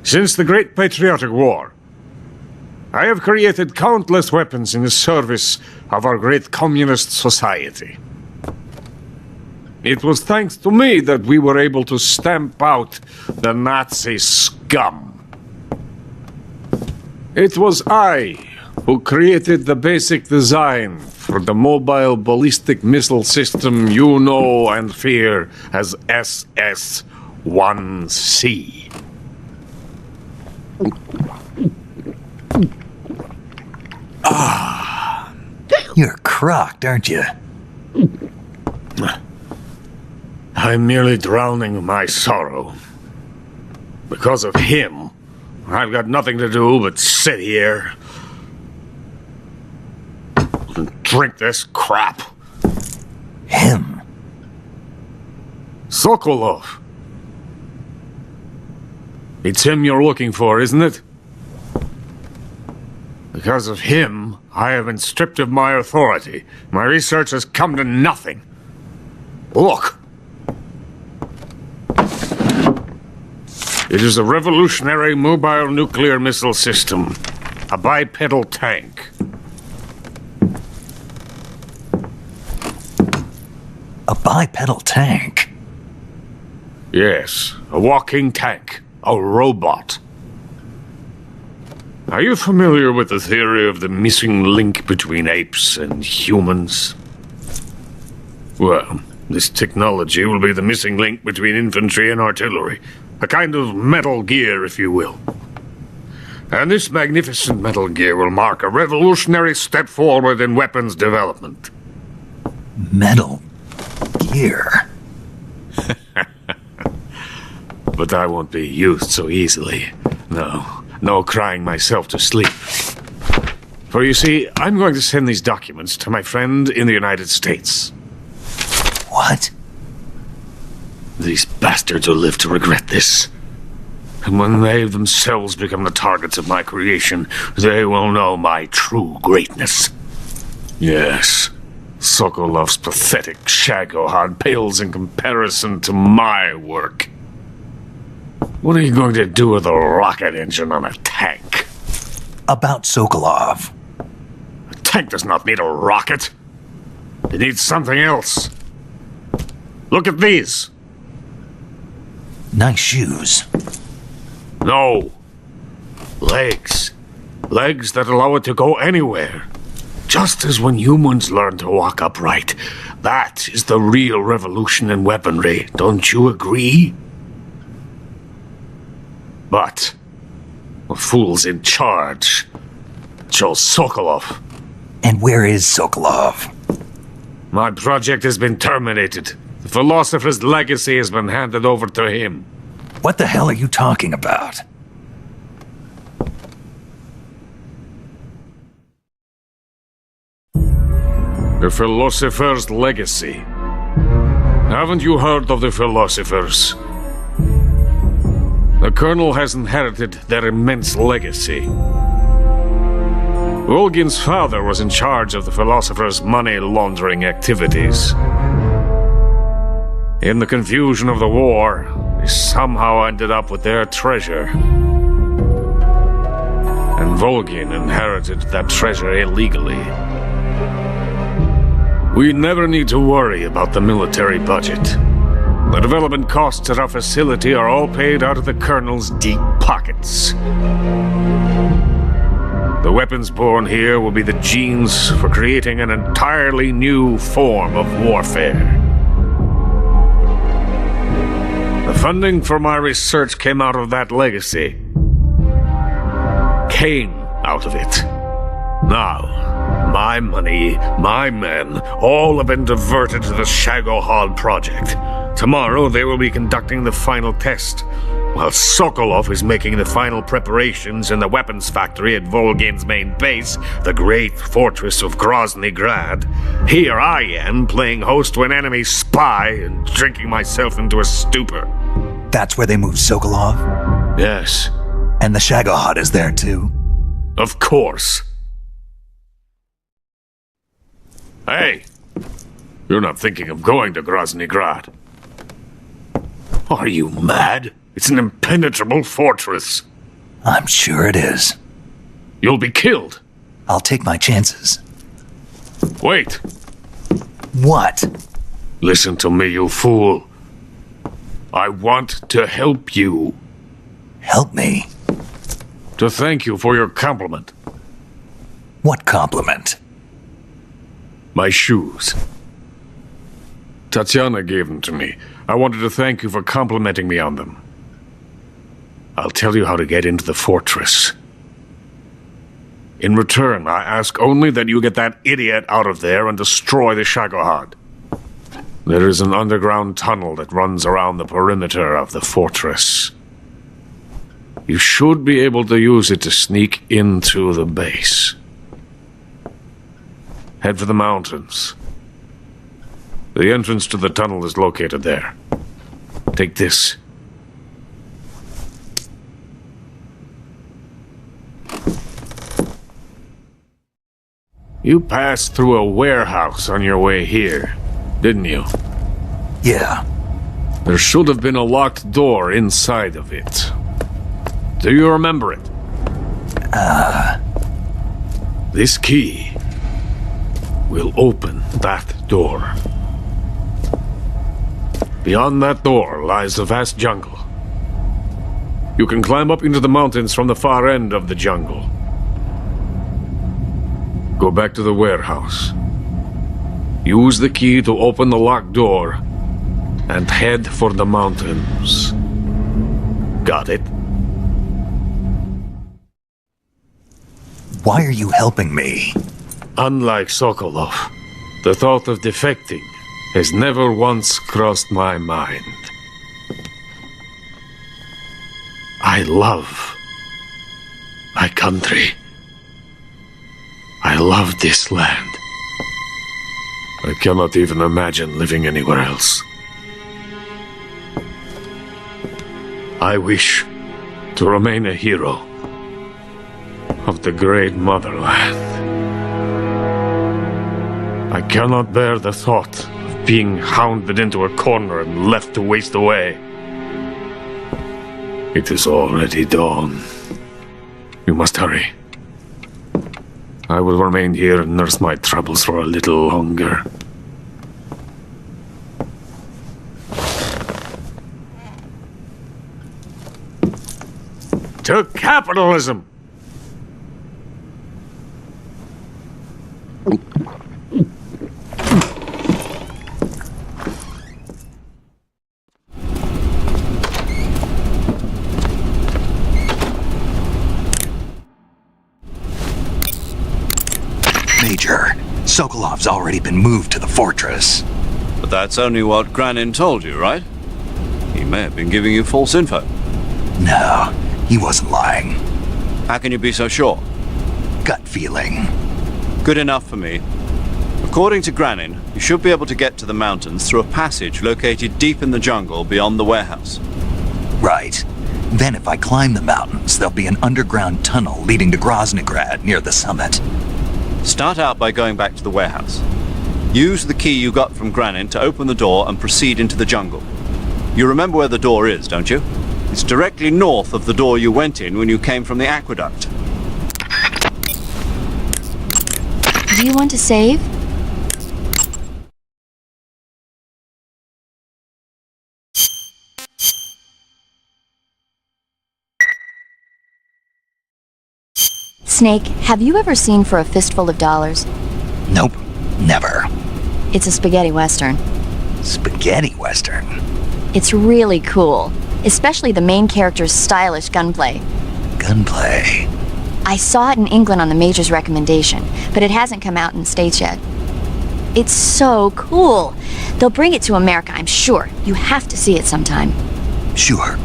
Since the Great Patriotic War, I have created countless weapons in the service of our great communist society. It was thanks to me that we were able to stamp out the Nazi scum. It was I who created the basic design for the mobile ballistic missile system you know and fear as SS-1C. You're crocked, aren't you? I'm merely drowning my sorrow. Because of him, I've got nothing to do but sit here and drink this crap. Him? Sokolov. It's him you're looking for, isn't it? Because of him, I have been stripped of my authority. My research has come to nothing. Look. It is a revolutionary mobile nuclear missile system. A bipedal tank. A bipedal tank? Yes, a walking tank. A robot. Are you familiar with the theory of the missing link between apes and humans? Well, this technology will be the missing link between infantry and artillery. A kind of Metal Gear, if you will. And this magnificent Metal Gear will mark a revolutionary step forward in weapons development. Metal Gear? But I won't be used so easily. No crying myself to sleep. For you see, I'm going to send these documents to my friend in the United States. What? These bastards will live to regret this. And when they themselves become the targets of my creation, they will know my true greatness. Yes, Sokolov's pathetic Shagohod pales in comparison to my work. What are you going to do with a rocket engine on a tank? About Sokolov. A tank does not need a rocket. It needs something else. Look at these. Nice shoes. No. Legs. Legs that allow it to go anywhere. Just as when humans learn to walk upright. That is the real revolution in weaponry. Don't you agree? But the fool's in charge. Joe Sokolov. And where is Sokolov? My project has been terminated. The philosopher's legacy has been handed over to him. What the hell are you talking about? The philosopher's legacy. Haven't you heard of the philosophers? The Colonel has inherited their immense legacy. Volgin's father was in charge of the philosopher's money laundering activities. In the confusion of the war, I somehow ended up with their treasure. And Volgin inherited that treasure illegally. We never need to worry about the military budget. The development costs at our facility are all paid out of the Colonel's deep pockets. The weapons born here will be the genes for creating an entirely new form of warfare. The funding for my research came out of that legacy. Came out of it. Now, my money, my men, all have been diverted to the Shagohod project. Tomorrow they will be conducting the final test, while Sokolov is making the final preparations in the weapons factory at Volgin's main base, the great fortress of Grozny Grad. Here I am, playing host to an enemy spy and drinking myself into a stupor. That's where they moved Sokolov? Yes. And the Shagohod is there too? Of course. Hey! You're not thinking of going to Grozny Grad. Are you mad? It's an impenetrable fortress. I'm sure it is. You'll be killed. I'll take my chances. Wait. What? Listen to me, you fool. I want to help you. Help me? To thank you for your compliment. What compliment? My shoes. Tatiana gave them to me. I wanted to thank you for complimenting me on them. I'll tell you how to get into the fortress. In return, I ask only that you get that idiot out of there and destroy the Shagohod. There is an underground tunnel that runs around the perimeter of the fortress. You should be able to use it to sneak into the base. Head for the mountains. The entrance to the tunnel is located there. Take this. You passed through a warehouse on your way here, didn't you? Yeah. There should have been a locked door inside of it. Do you remember it? This key will open that door. Beyond that door lies the vast jungle. You can climb up into the mountains from the far end of the jungle. Go back to the warehouse. Use the key to open the locked door and head for the mountains. Got it? Why are you helping me? Unlike Sokolov, the thought of defecting has never once crossed my mind. I love my country. I love this land. I cannot even imagine living anywhere else. I wish to remain a hero of the great motherland. I cannot bear the thought of being hounded into a corner and left to waste away. It is already dawn. You must hurry. I will remain here and nurse my troubles for a little longer. To capitalism! Major, Sokolov's already been moved to the fortress. But that's only what Granin told you, right? He may have been giving you false info. No, he wasn't lying. How can you be so sure? Gut feeling. Good enough for me. According to Granin, you should be able to get to the mountains through a passage located deep in the jungle beyond the warehouse. Right. Then if I climb the mountains, there'll be an underground tunnel leading to Groznygrad near the summit. Start out by going back to the warehouse. Use the key you got from Granin to open the door and proceed into the jungle. You remember where the door is, don't you? It's directly north of the door you went in when you came from the aqueduct. Do you want to save? Snake, have you ever seen For a Fistful of Dollars? Nope, never. It's a spaghetti western. Spaghetti western? It's really cool, especially the main character's stylish gunplay. Gunplay? I saw it in England on the Major's recommendation, but it hasn't come out in the States yet. It's so cool. They'll bring it to America, I'm sure. You have to see it sometime. Sure.